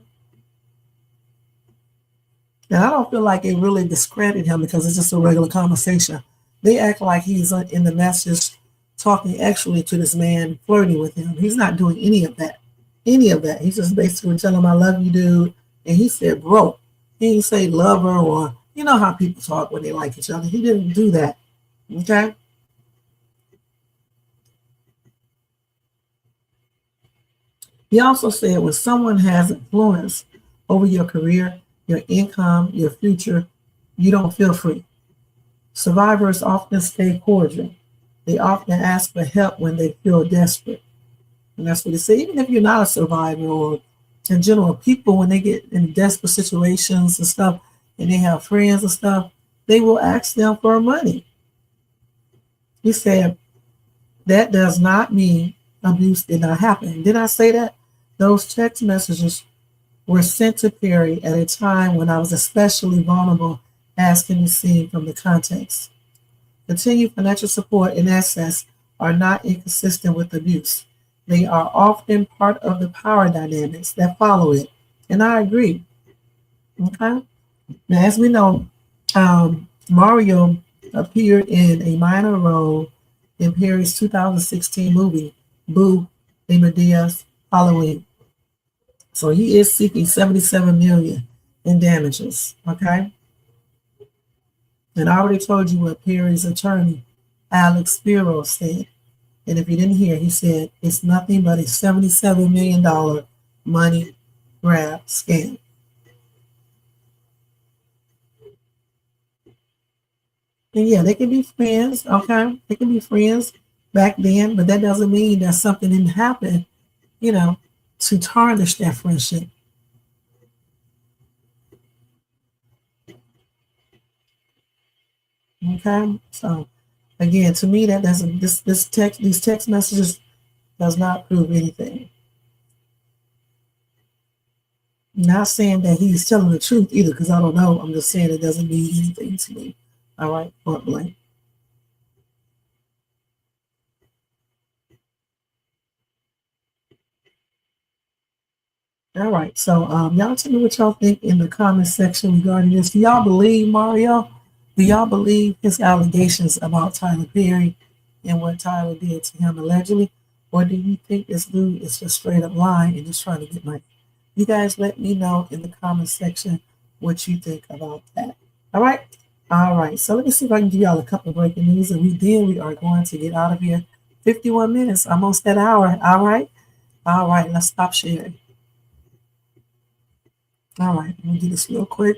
Now, I don't feel like it really discredited him because it's just a regular conversation. They act like he's in the message talking actually to this man, flirting with him. He's not doing any of that. He's just basically telling him, I love you, dude. And he said, bro. He didn't say lover, or you know how people talk when they like each other. He didn't do that. Okay? He also said, when someone has influence over your career, your income, your future, you don't feel free. Survivors often stay cordial. They often ask for help when they feel desperate. And that's what he said. Even if you're not a survivor, or in general, people, when they get in desperate situations and stuff, and they have friends and stuff, they will ask them for money. He said, that does not mean abuse did not happen. Did I say that? Those text messages were sent to Perry at a time when I was especially vulnerable, as can be seen from the context. Continued financial support and access are not inconsistent with abuse. They are often part of the power dynamics that follow it. And I agree. Okay? Now, as we know, Mario appeared in a minor role in Perry's 2016 movie, Boo, a Medea's Halloween. So he is seeking $77 million in damages. Okay? And I already told you what Perry's attorney, Alex Spiro, said. And if you didn't hear, he said it's nothing but a $77 million money grab scam. And yeah, they can be friends, okay? They can be friends back then, but that doesn't mean that something didn't happen, to tarnish that friendship. Okay, so again, to me, that doesn't these text messages does not prove anything. Not saying that he's telling the truth either, because I don't know. I'm just saying it doesn't mean anything to me. All right, point blank. All right, so y'all tell me what y'all think in the comment section regarding this. Do y'all believe Mario? Do y'all believe his allegations about Tyler Perry and what Tyler did to him allegedly? Or do you think this dude is just straight up lying and just trying to get money? You guys let me know in the comment section what you think about that. All right? All right, so let me see if I can give y'all a couple of breaking news, and we are going to get out of here. 51 minutes, almost that hour. All right? All right, let's stop sharing. All right, let me do this real quick.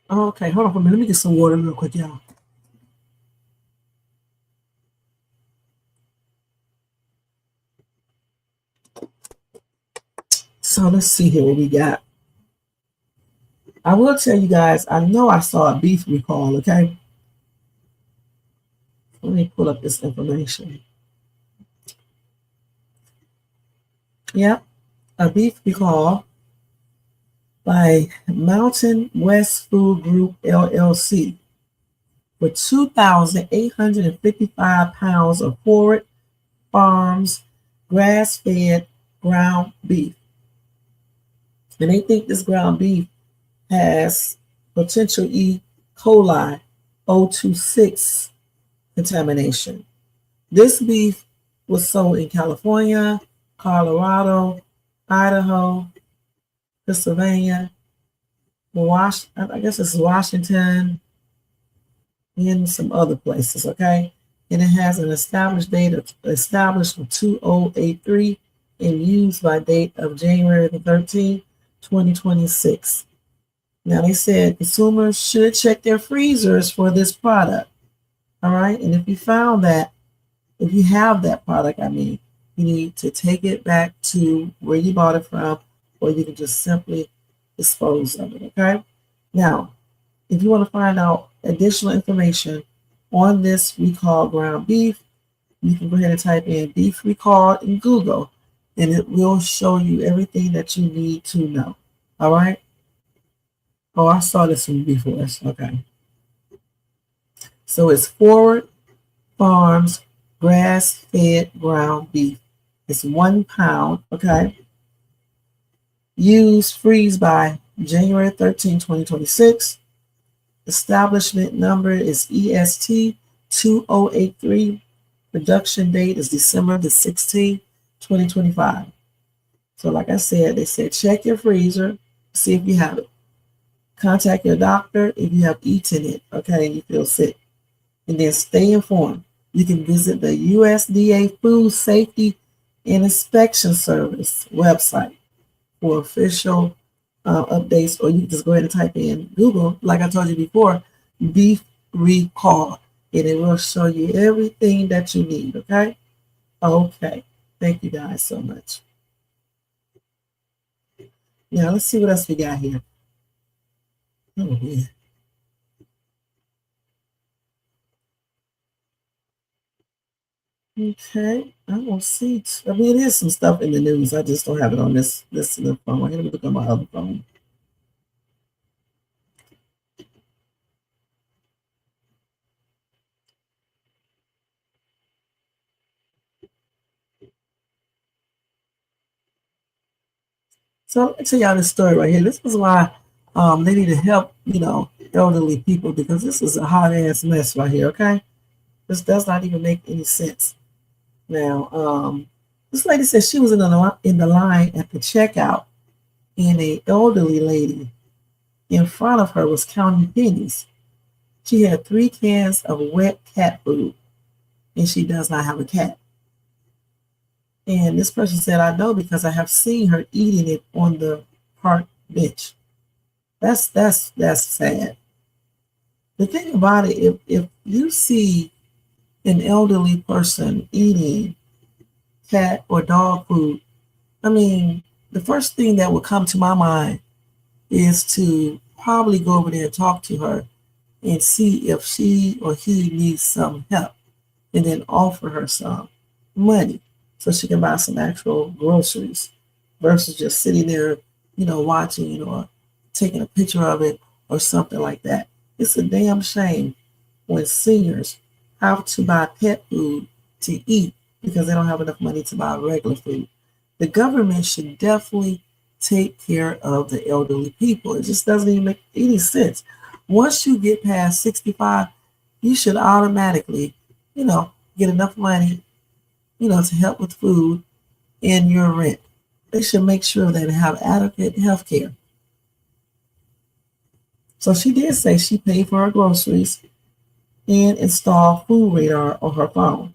Okay, hold on for a minute. Let me get some water real quick, y'all. So let's see here what we got. I will tell you guys, I know I saw a beef recall, okay? Let me pull up this information. Yep, a beef recall by Mountain West Food Group LLC for 2,855 pounds of Forward Farms grass-fed ground beef. And they think this ground beef has potential E. coli 026 contamination. This beef was sold in California, Colorado, Idaho, Pennsylvania, I guess it's Washington, and some other places, okay? And it has an established date established from 2083 and used by date of January the 13th, 2026. Now they said consumers should check their freezers for this product. All right. And if you found that, if you have that product, you need to take it back to where you bought it from, or you can just simply dispose of it. Okay. Now, if you want to find out additional information on this recall ground beef, you can go ahead and type in beef recall in Google, and it will show you everything that you need to know. All right. Oh, I saw this one before. Okay. So it's Forward Farms grass-fed ground beef. It's 1 pound. Okay. Used freeze by January 13, 2026. Establishment number is EST 2083. Production date is December the 16th, 2025. So like I said, they said check your freezer, see if you have it. Contact your doctor if you have eaten it, okay, and you feel sick. And then stay informed. You can visit the USDA Food Safety and Inspection Service website for official updates, or you can just go ahead and type in Google, like I told you before, beef recall, and it will show you everything that you need, okay? Okay, thank you guys so much. Now, let's see what else we got here. Oh, yeah. Okay, I don't see. It is some stuff in the news. I just don't have it on this phone. I'm going to look on my other phone. So let me tell y'all this story right here. This is why they need to help, elderly people, because this is a hot ass mess right here. Okay, this does not even make any sense. Now, this lady said she was in the line at the checkout, and an elderly lady in front of her was counting pennies. She had 3 cans of wet cat food, and she does not have a cat. And this person said, I know because I have seen her eating it on the park bench. That's sad. The thing about it, if you see an elderly person eating cat or dog food, the first thing that would come to my mind is to probably go over there and talk to her and see if she or he needs some help, and then offer her some money so she can buy some actual groceries versus just sitting there, watching, or taking a picture of it or something like that. It's a damn shame when seniors have to buy pet food to eat because they don't have enough money to buy regular food. The government should definitely take care of the elderly people. It just doesn't even make any sense. Once you get past 65, you should automatically, get enough money, to help with food and your rent. They should make sure that they have adequate health care. So she did say she paid for her groceries and installed Food Radar on her phone.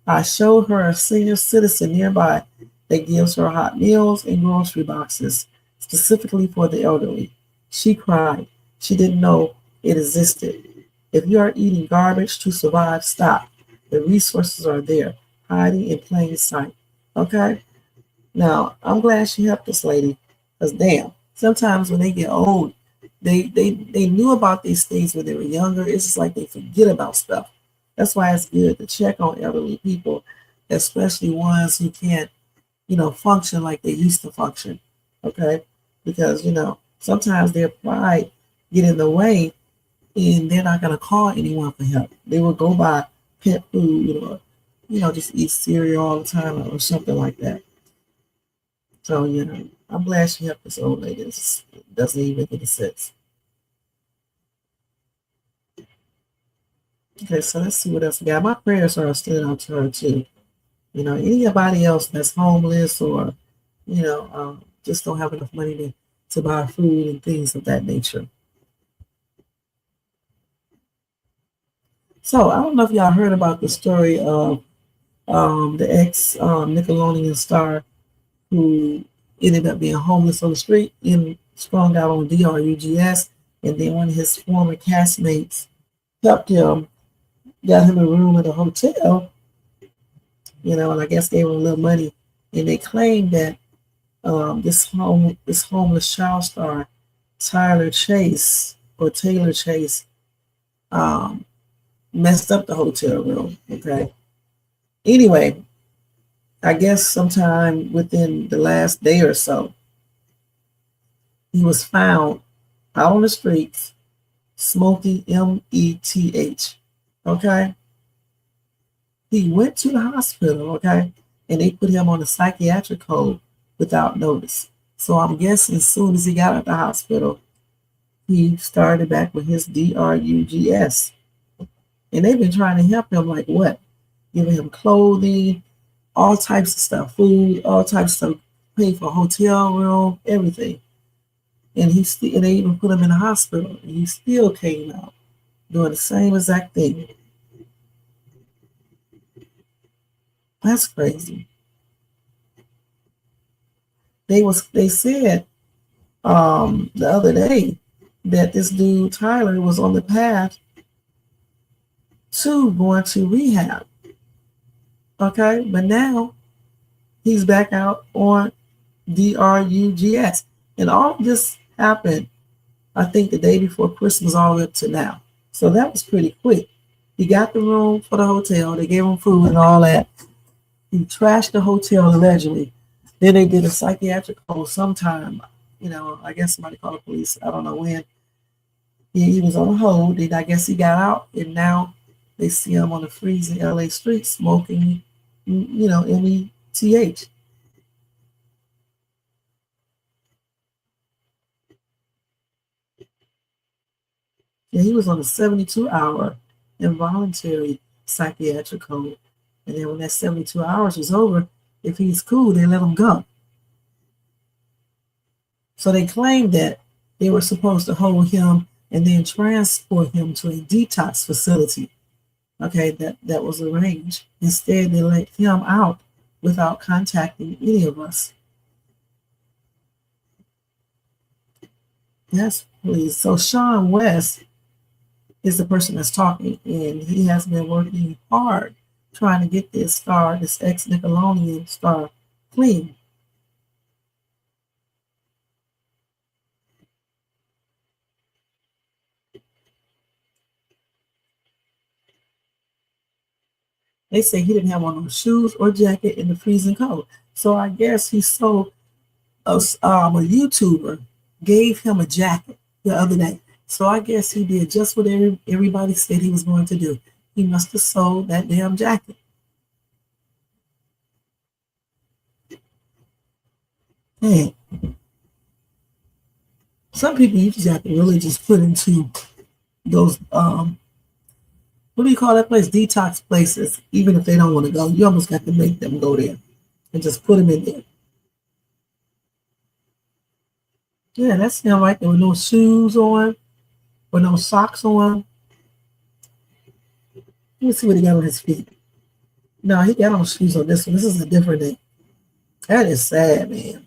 I showed her a senior citizen nearby that gives her hot meals and grocery boxes specifically for the elderly. She cried. She didn't know it existed. If you are eating garbage to survive, stop. The resources are there, hiding in plain sight. Okay? Now, I'm glad she helped this lady, because damn, sometimes when they get old, they knew about these things when they were younger. It's just like they forget about stuff. That's why it's good to check on elderly people, especially ones who can't, function like they used to function. Okay? Because, sometimes their pride get in the way and they're not going to call anyone for help. They will go buy pet food or, just eat cereal all the time or something like that. So, I'm glad she helped this old lady. It doesn't even make any sense. Okay, so let's see what else we got. My prayers are still out to her too. Anybody else that's homeless or, just don't have enough money to buy food and things of that nature. So I don't know if y'all heard about the story of the ex Nickelodeon star who ended up being homeless on the street and sprung out on DRUGS, and then one of his former castmates helped him, got him a room at a hotel, and I guess gave him a little money, and they claimed that this homeless child star, Taylor Chase, messed up the hotel room. Okay. Anyway, I guess sometime within the last day or so, he was found out on the streets smoking METH. Okay. He went to the hospital, okay, and they put him on a psychiatric hold without notice. So I'm guessing as soon as he got out the hospital, he started back with his DRUGS. And they've been trying to help him, like what? Giving him clothing, all types of stuff, food, all types of stuff, paying for a hotel room, everything. And and they even put him in the hospital, and he still came out doing the same exact thing. That's crazy. They said the other day that this dude Tyler was on the path to going to rehab. Okay, but now he's back out on DRUGS. And all of this happened, I think, the day before Christmas all the way up to now. So that was pretty quick. He got the room for the hotel. They gave him food and all that. He trashed the hotel allegedly. Then they did a psychiatric hold sometime. I guess somebody called the police. I don't know when. He was on a hold. And I guess he got out. And now they see him on the freezing LA street smoking, METH. Yeah, he was on a 72-hour involuntary psychiatric hold. And then when that 72 hours was over, if he's cool, they let him go. So they claimed that they were supposed to hold him and then transport him to a detox facility. Okay, that was arranged. Instead, they let him out without contacting any of us. Yes, please. So Sean West is the person that's talking, and he has been working hard trying to get this ex-Nickelodeon star clean. They say he didn't have on no shoes or jacket in the freezing cold. So I guess he sold a YouTuber gave him a jacket the other day. So I guess he did just what everybody said he was going to do. He must have sold that damn jacket. Man, some people you just have to really just put into those what do you call that place? Detox places. Even if they don't want to go, you almost got to make them go there and just put them in there. Yeah, that's him right there with no shoes on, with no socks on. Let me see what he got on his feet. No, he got on shoes on this one. This is a different day. That is sad, man.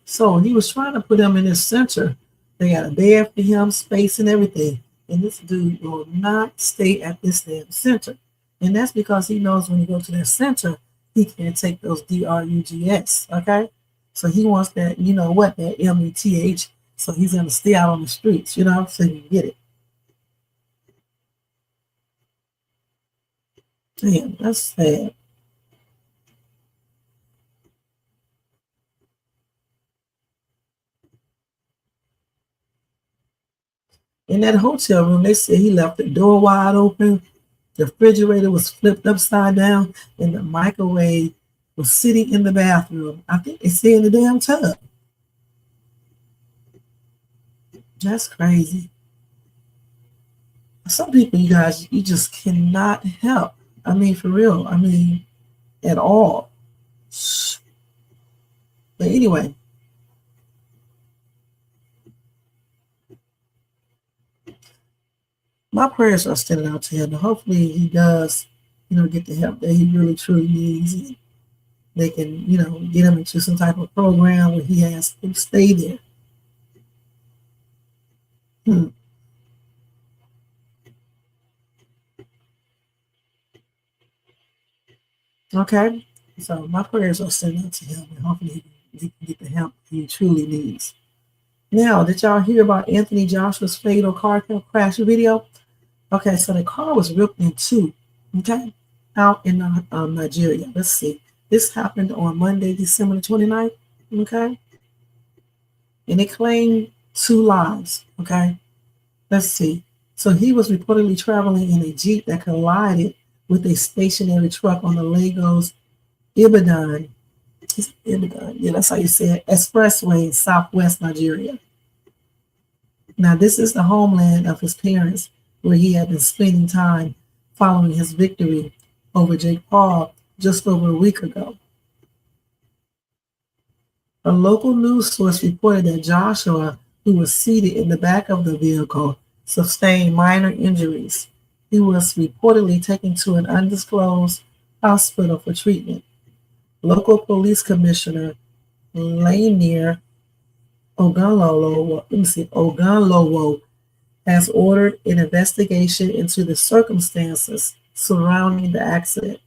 So he was trying to put him in his center. They got a bed for him, space and everything. And this dude will not stay at this damn center. And that's because he knows when you go to that center, he can't take those drugs, okay? So he wants that, you know what, that METH. So he's going to stay out on the streets, you know, so you can get it. Damn, that's sad. In that hotel room, they said he left the door wide open, the refrigerator was flipped upside down, and the microwave was sitting in the bathroom. I think they said in the damn tub. That's crazy. Some people, you guys, you just cannot help. I mean, for real. I mean, at all. But anyway. My prayers are extended out to him. And hopefully he does, you know, get the help that he really truly needs. And they can, you know, get him into some type of program where he has to stay there. Okay, so my prayers are sent out to him, and hopefully he can get the help he truly needs. Now, did y'all hear about Anthony Joshua's fatal car crash video? Okay, so the car was ripped in two, okay, out in Nigeria. Let's see. This happened on Monday, December 29th, okay? And it claimed 2 lives, okay? Let's see. So he was reportedly traveling in a Jeep that collided with a stationary truck on the Lagos Ibadan, yeah, that's how you say it, expressway in southwest Nigeria. Now, this is the homeland of his parents, where he had been spending time following his victory over Jake Paul just over a week ago. A local news source reported that Joshua, who was seated in the back of the vehicle, sustained minor injuries. He was reportedly taken to an undisclosed hospital for treatment. Local police commissioner Lanier Ogunlowo has ordered an investigation into the circumstances surrounding the accident.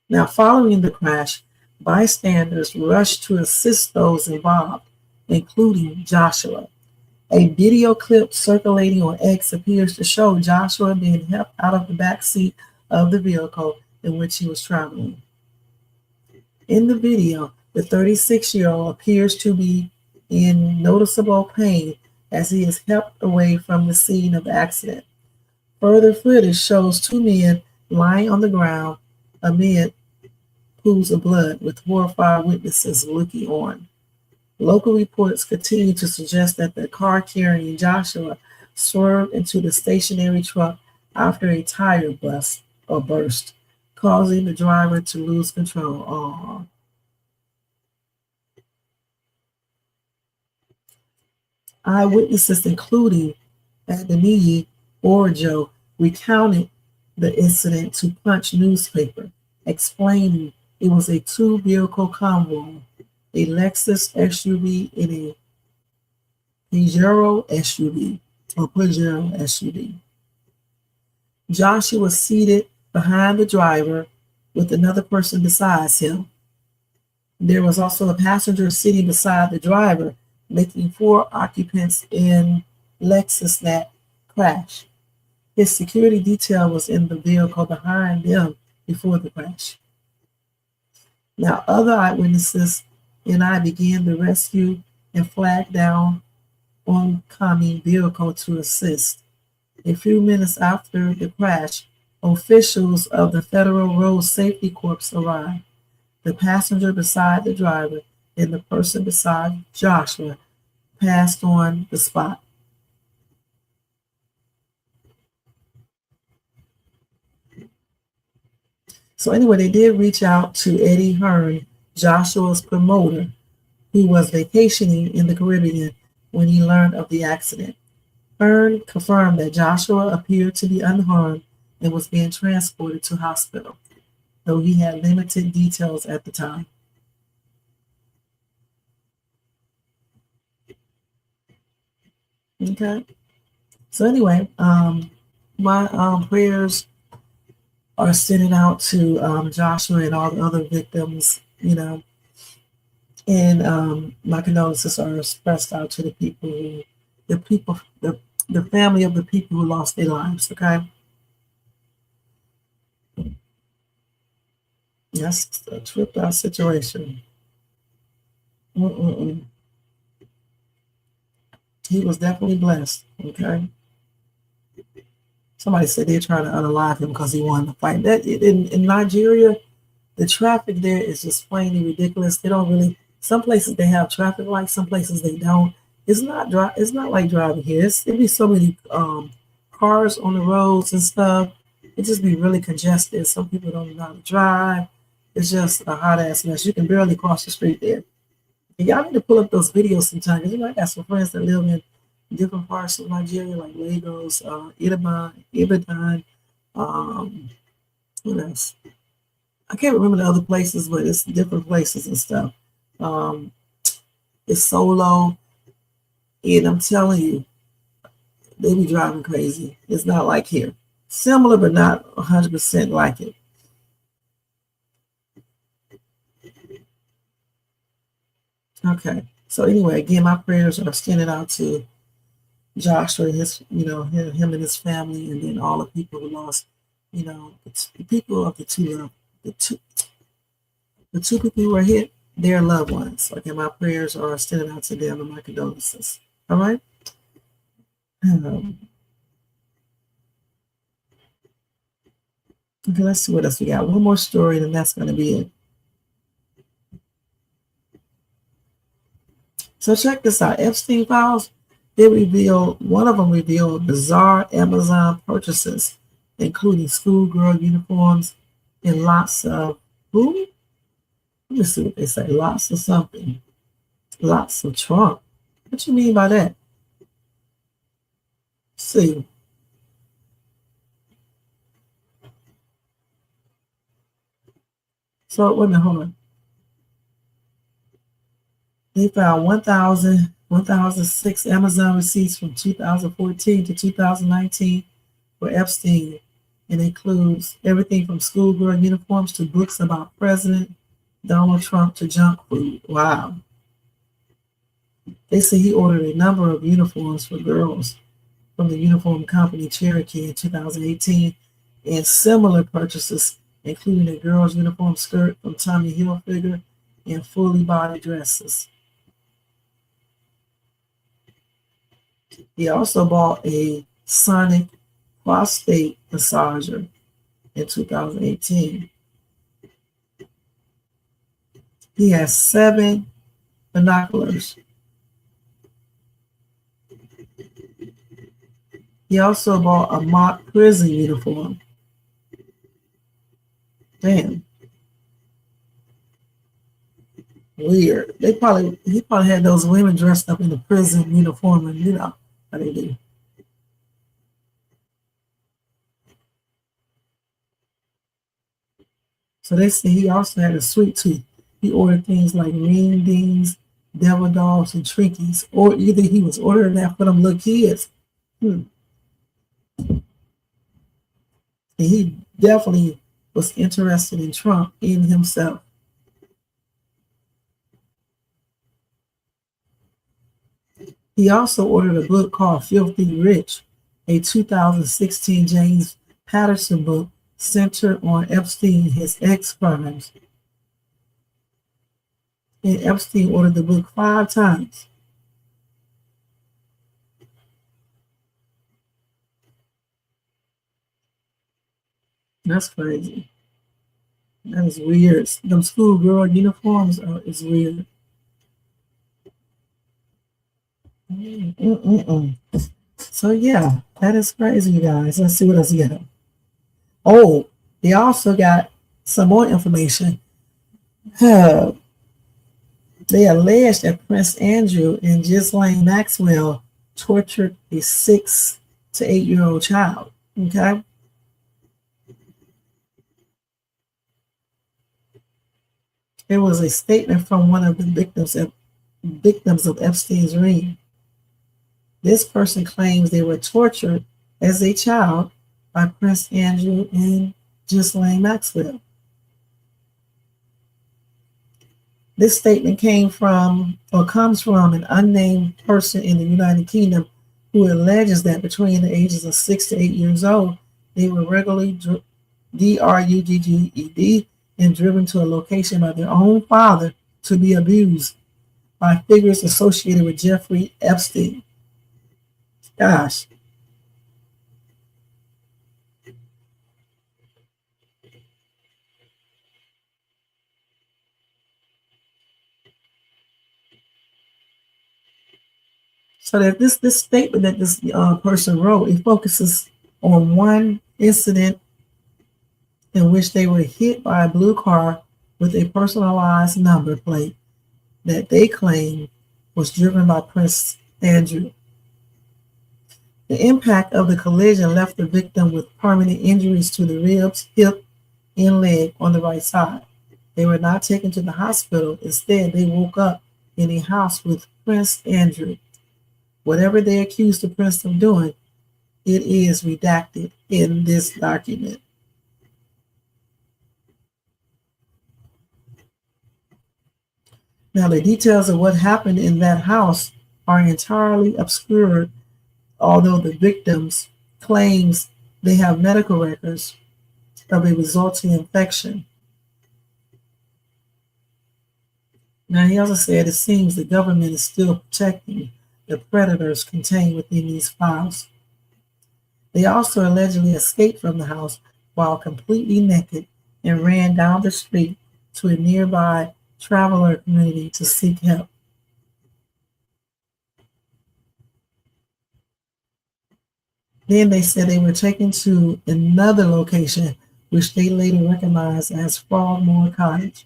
Now, following the crash, bystanders rushed to assist those involved, including Joshua. A video clip circulating on X appears to show Joshua being helped out of the back seat of the vehicle in which he was traveling. In the video, the 36-year-old appears to be in noticeable pain as he is helped away from the scene of the accident. Further footage shows 2 men lying on the ground amid pools of blood, with horrified witnesses looking on. Local reports continue to suggest that the car carrying Joshua swerved into the stationary truck after a tire burst, causing the driver to lose control. Aww. Eyewitnesses, including Adeniyi Orjo, recounted the incident to Punch newspaper, explaining it was a 2-vehicle convoy, a Lexus SUV and a Pajero SUV. Joshua was seated behind the driver with another person besides him. There was also a passenger sitting beside the driver, making 4 occupants in Lexus that crash. His security detail was in the vehicle behind them before the crash. Now, other eyewitnesses and I began the rescue and flagged down oncoming vehicle to assist. A few minutes after the crash, officials of the Federal Road Safety Corps arrived. The passenger beside the driver and the person beside Joshua passed on the spot. So anyway, they did reach out to Eddie Hearn, Joshua's promoter, who was vacationing in the Caribbean when he learned of the accident. Hearn confirmed that Joshua appeared to be unharmed and was being transported to hospital, though he had limited details at the time. Okay. So anyway, my prayers are sending out to Joshua and all the other victims, you know, and my condolences are expressed out to the family of the people who lost their lives. Okay. That's a tripped out situation. Mm-mm-mm. He was definitely blessed. Okay. Somebody said they're trying to unalive him because he wanted to fight. That in Nigeria, the traffic there is just plainly ridiculous. They don't really. Some places they have traffic lights, some places they don't. It's not like driving here. It'd be so many cars on the roads and stuff. It just be really congested. Some people don't know how to drive. It's just a hot ass mess. You can barely cross the street there. And y'all need to pull up those videos sometime. Because I got some friends that live in different parts of Nigeria, like Lagos, Ibadan, what else? I can't remember the other places, but it's different places and stuff. It's Solo, and I'm telling you, they be driving crazy. It's not like here. Similar, but not 100% like it. Okay. So anyway, again, my prayers are extended out to Joshua and his, him and his family, and then all the people who lost, the people of the two people who were hit, their loved ones. Okay, my prayers are extended out to them and my condolences. All right. Okay, let's see what else we got. One more story, and that's going to be it. So check this out. Epstein files. One of them revealed bizarre Amazon purchases, including schoolgirl uniforms and lots of who? Let me see what they say. Lots of something. Lots of Trump. What you mean by that? Let's see. So wait a minute, hold on. They found 1,006 Amazon receipts from 2014 to 2019 for Epstein, and includes everything from schoolgirl uniforms to books about President Donald Trump to junk food. Wow. They say he ordered a number of uniforms for girls from the uniform company Cherokee in 2018, and similar purchases, including a girl's uniform skirt from Tommy Hilfiger and fully body dresses. He also bought a Sonic prostate massager in 2018. He has 7 binoculars. He also bought a mock prison uniform. Damn. Weird. He probably had those women dressed up in the prison uniform, and you know how they do. So they say he also had a sweet tooth. He ordered things like ring dings, devil dogs, and trinkies. Or either he was ordering that for them little kids. And he definitely was interested in Trump in himself. He also ordered a book called Filthy Rich, a 2016 James Patterson book centered on Epstein and his ex-crimes. And Epstein ordered the book 5 times. That's crazy. That is weird. Them schoolgirl uniforms is weird. So yeah, that is crazy, you guys. Let's see what else you got. Oh, they also got some more information. They alleged that Prince Andrew and Ghislaine Maxwell tortured a 6 to 8-year-old child. Okay. It was a statement from one of the victims of Epstein's ring. This person claims they were tortured as a child by Prince Andrew and Ghislaine Maxwell. This statement comes from an unnamed person in the United Kingdom who alleges that between the ages of 6 to 8 years old, they were regularly drugged and driven to a location by their own father to be abused by figures associated with Jeffrey Epstein. Gosh. So that this statement that this person wrote, it focuses on one incident in which they were hit by a blue car with a personalized number plate that they claim was driven by Prince Andrew. The impact of the collision left the victim with permanent injuries to the ribs, hip, and leg on the right side. They were not taken to the hospital. Instead, they woke up in a house with Prince Andrew. Whatever they accused the prince of doing, it is redacted in this document. Now, the details of what happened in that house are entirely obscured, although the victims claims they have medical records of a resulting infection. Now, he also said it seems the government is still protecting the predators contained within these files. They also allegedly escaped from the house while completely naked and ran down the street to a nearby traveler community to seek help. Then they said they were taken to another location, which they later recognized as Frogmore Cottage.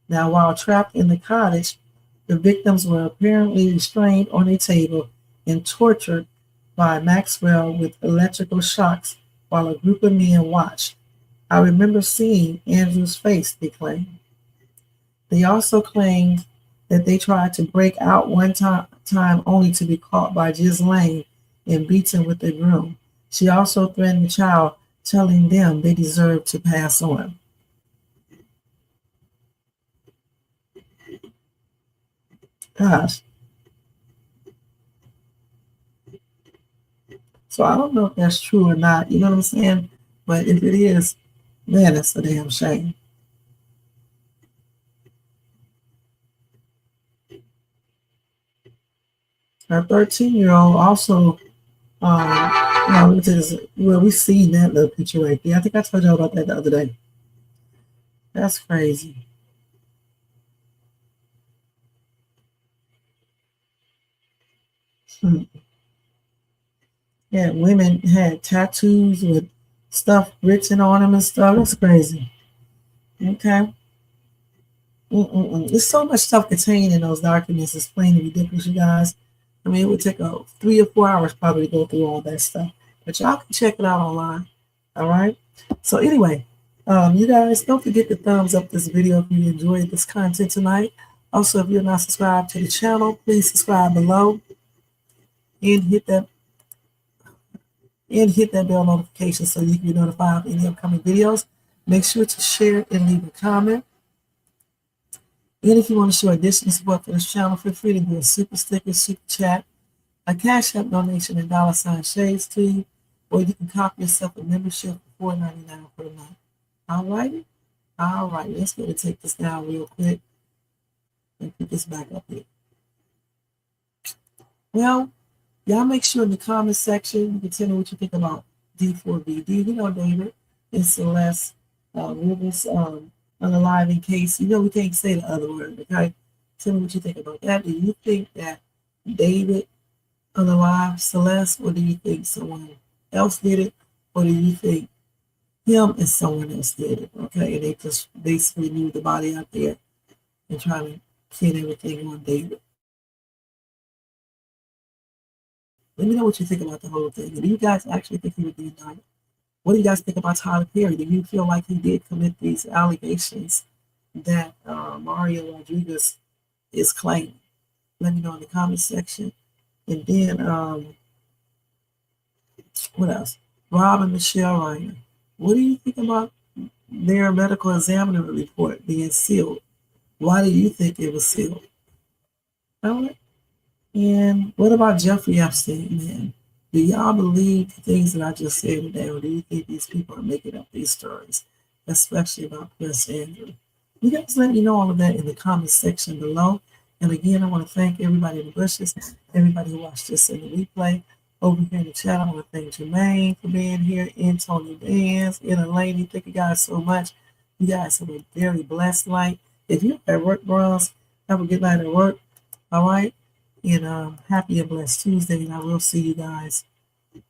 Now, while trapped in the cottage, the victims were apparently restrained on a table and tortured by Maxwell with electrical shocks while a group of men watched. I remember seeing Andrew's face, they claimed. They also claimed that they tried to break out one time only to be caught by Ghislaine and beaten with a broom. She also threatened the child, telling them they deserved to pass on. Gosh. So I don't know if that's true or not, you know what I'm saying? But if it is, man, that's a damn shame. Our 13-year-old also, we seen that little picture right there. I think I told you about that the other day. That's crazy. Yeah, women had tattoos with stuff written on them and stuff. That's crazy. Okay. There's so much stuff contained in those documents. It's plain and ridiculous, you guys. I mean, it would take 3 or 4 hours probably to go through all that stuff. But y'all can check it out online. All right. So anyway, you guys, don't forget to thumbs up this video if you enjoyed this content tonight. Also, if you're not subscribed to the channel, please subscribe below and hit that bell notification so you can be notified of any upcoming videos. Make sure to share and leave a comment. And if you want to show additional support for this channel, feel free to do a super sticker, super chat, a cash app donation, and $ shades to you, or you can copy yourself a membership for $4.99 per month. All righty? All right, let's go to take this down real quick and put this back up here. Well, y'all make sure in the comment section you can tell me what you think about D4vd. You know, David and Celeste Rivas unaliving case. You know, we can't say the other word, okay? Tell me what you think about that. Do you think that David unalived Celeste, or do you think someone else did it, or do you think him and someone else did it? Okay, and they just basically moved the body out there and trying to pin everything on David. Let me know what you think about the whole thing. And do you guys actually think he would be indicted? What do you guys think about Tyler Perry? Do you feel like he did commit these allegations that Mario Rodriguez is claiming? Let me know in the comment section. And then, what else? Rob and Michele Reiner. What do you think about their medical examiner report being sealed? Why do you think it was sealed? All right. And what about Jeffrey Epstein, man? Do y'all believe the things that I just said today, or do you think these people are making up these stories, especially about Prince Andrew? You guys let me know all of that in the comment section below. And again, I want to thank everybody in the bushes, everybody who watched this in the replay. Over here in the chat, I want to thank Jermaine for being here, and Tony Dance, and Elaine. Thank you guys so much. You guys have a very blessed night. If you're at work, bros, have a good night at work. All right. And happy and blessed Tuesday, and I will see you guys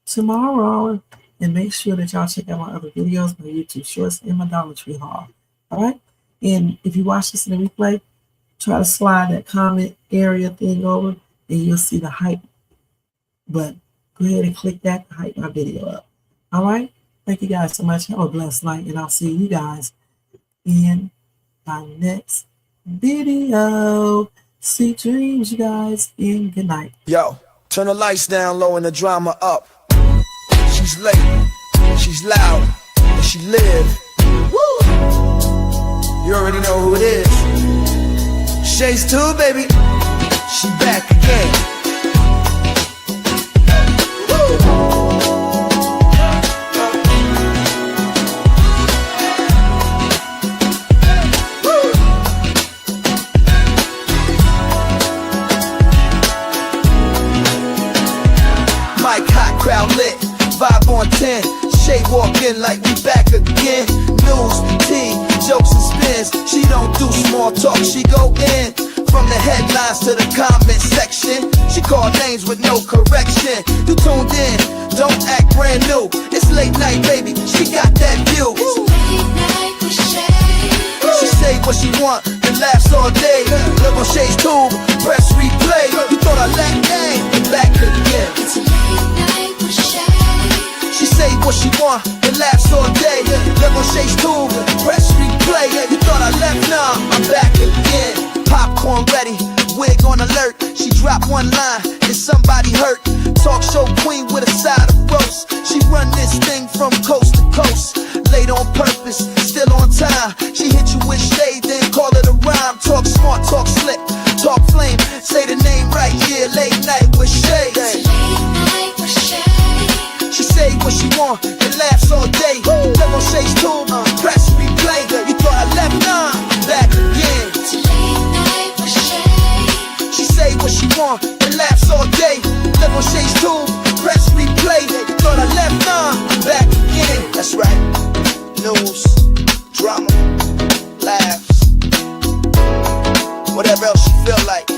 tomorrow. And make sure that y'all check out my other videos, my YouTube shorts, and my Dollar Tree haul. All right. And if you watch this in the replay, try to slide that comment area thing over, and you'll see the hype button. Go ahead and click that to hype my video up. All right. Thank you guys so much. Have a blessed night, and I'll see you guys in my next video. Sweet dreams, you guys, and good night. Yo, turn the lights down low and the drama up. She's late, she's loud, and she live. Woo! You already know who it is. Shades 2, baby. She back again. Crowd lit, vibe on 10. Shay walk in like we back again. News, tea, jokes and spins. She don't do small talk, she go in. From the headlines to the comment section, she call names with no correction. You tuned in, don't act brand new. It's late night, baby, she got that view. Late night with Shay. She say what she want and laughs all day. Live on Shay's tube, press replay. You thought I lacked game, back again. It's late night with Shay. She say what she want and laughs all day. Live on Shay's tube, press replay. You thought I left, nah, I'm back again. Popcorn ready, wig on alert. She dropped one line and somebody hurt. Talk show queen with a side of roast. She run this thing from coast to coast. Late on purpose, still on time. She hit you with shade, then call it a rhyme. Talk smart, talk slick, talk flame. Say the name right, yeah, late night with Shay. Late night with Shay. She say what she want and laughs all day. Live on Shay's tube, press replay. You thought I left, nah, I'm back again. It's late night with Shay. She say what she want and laughs all day. Live on Shay's tube, press replay. You thought I left, nah, I'm back again. That's right. News, drama, laughs, whatever else you feel like.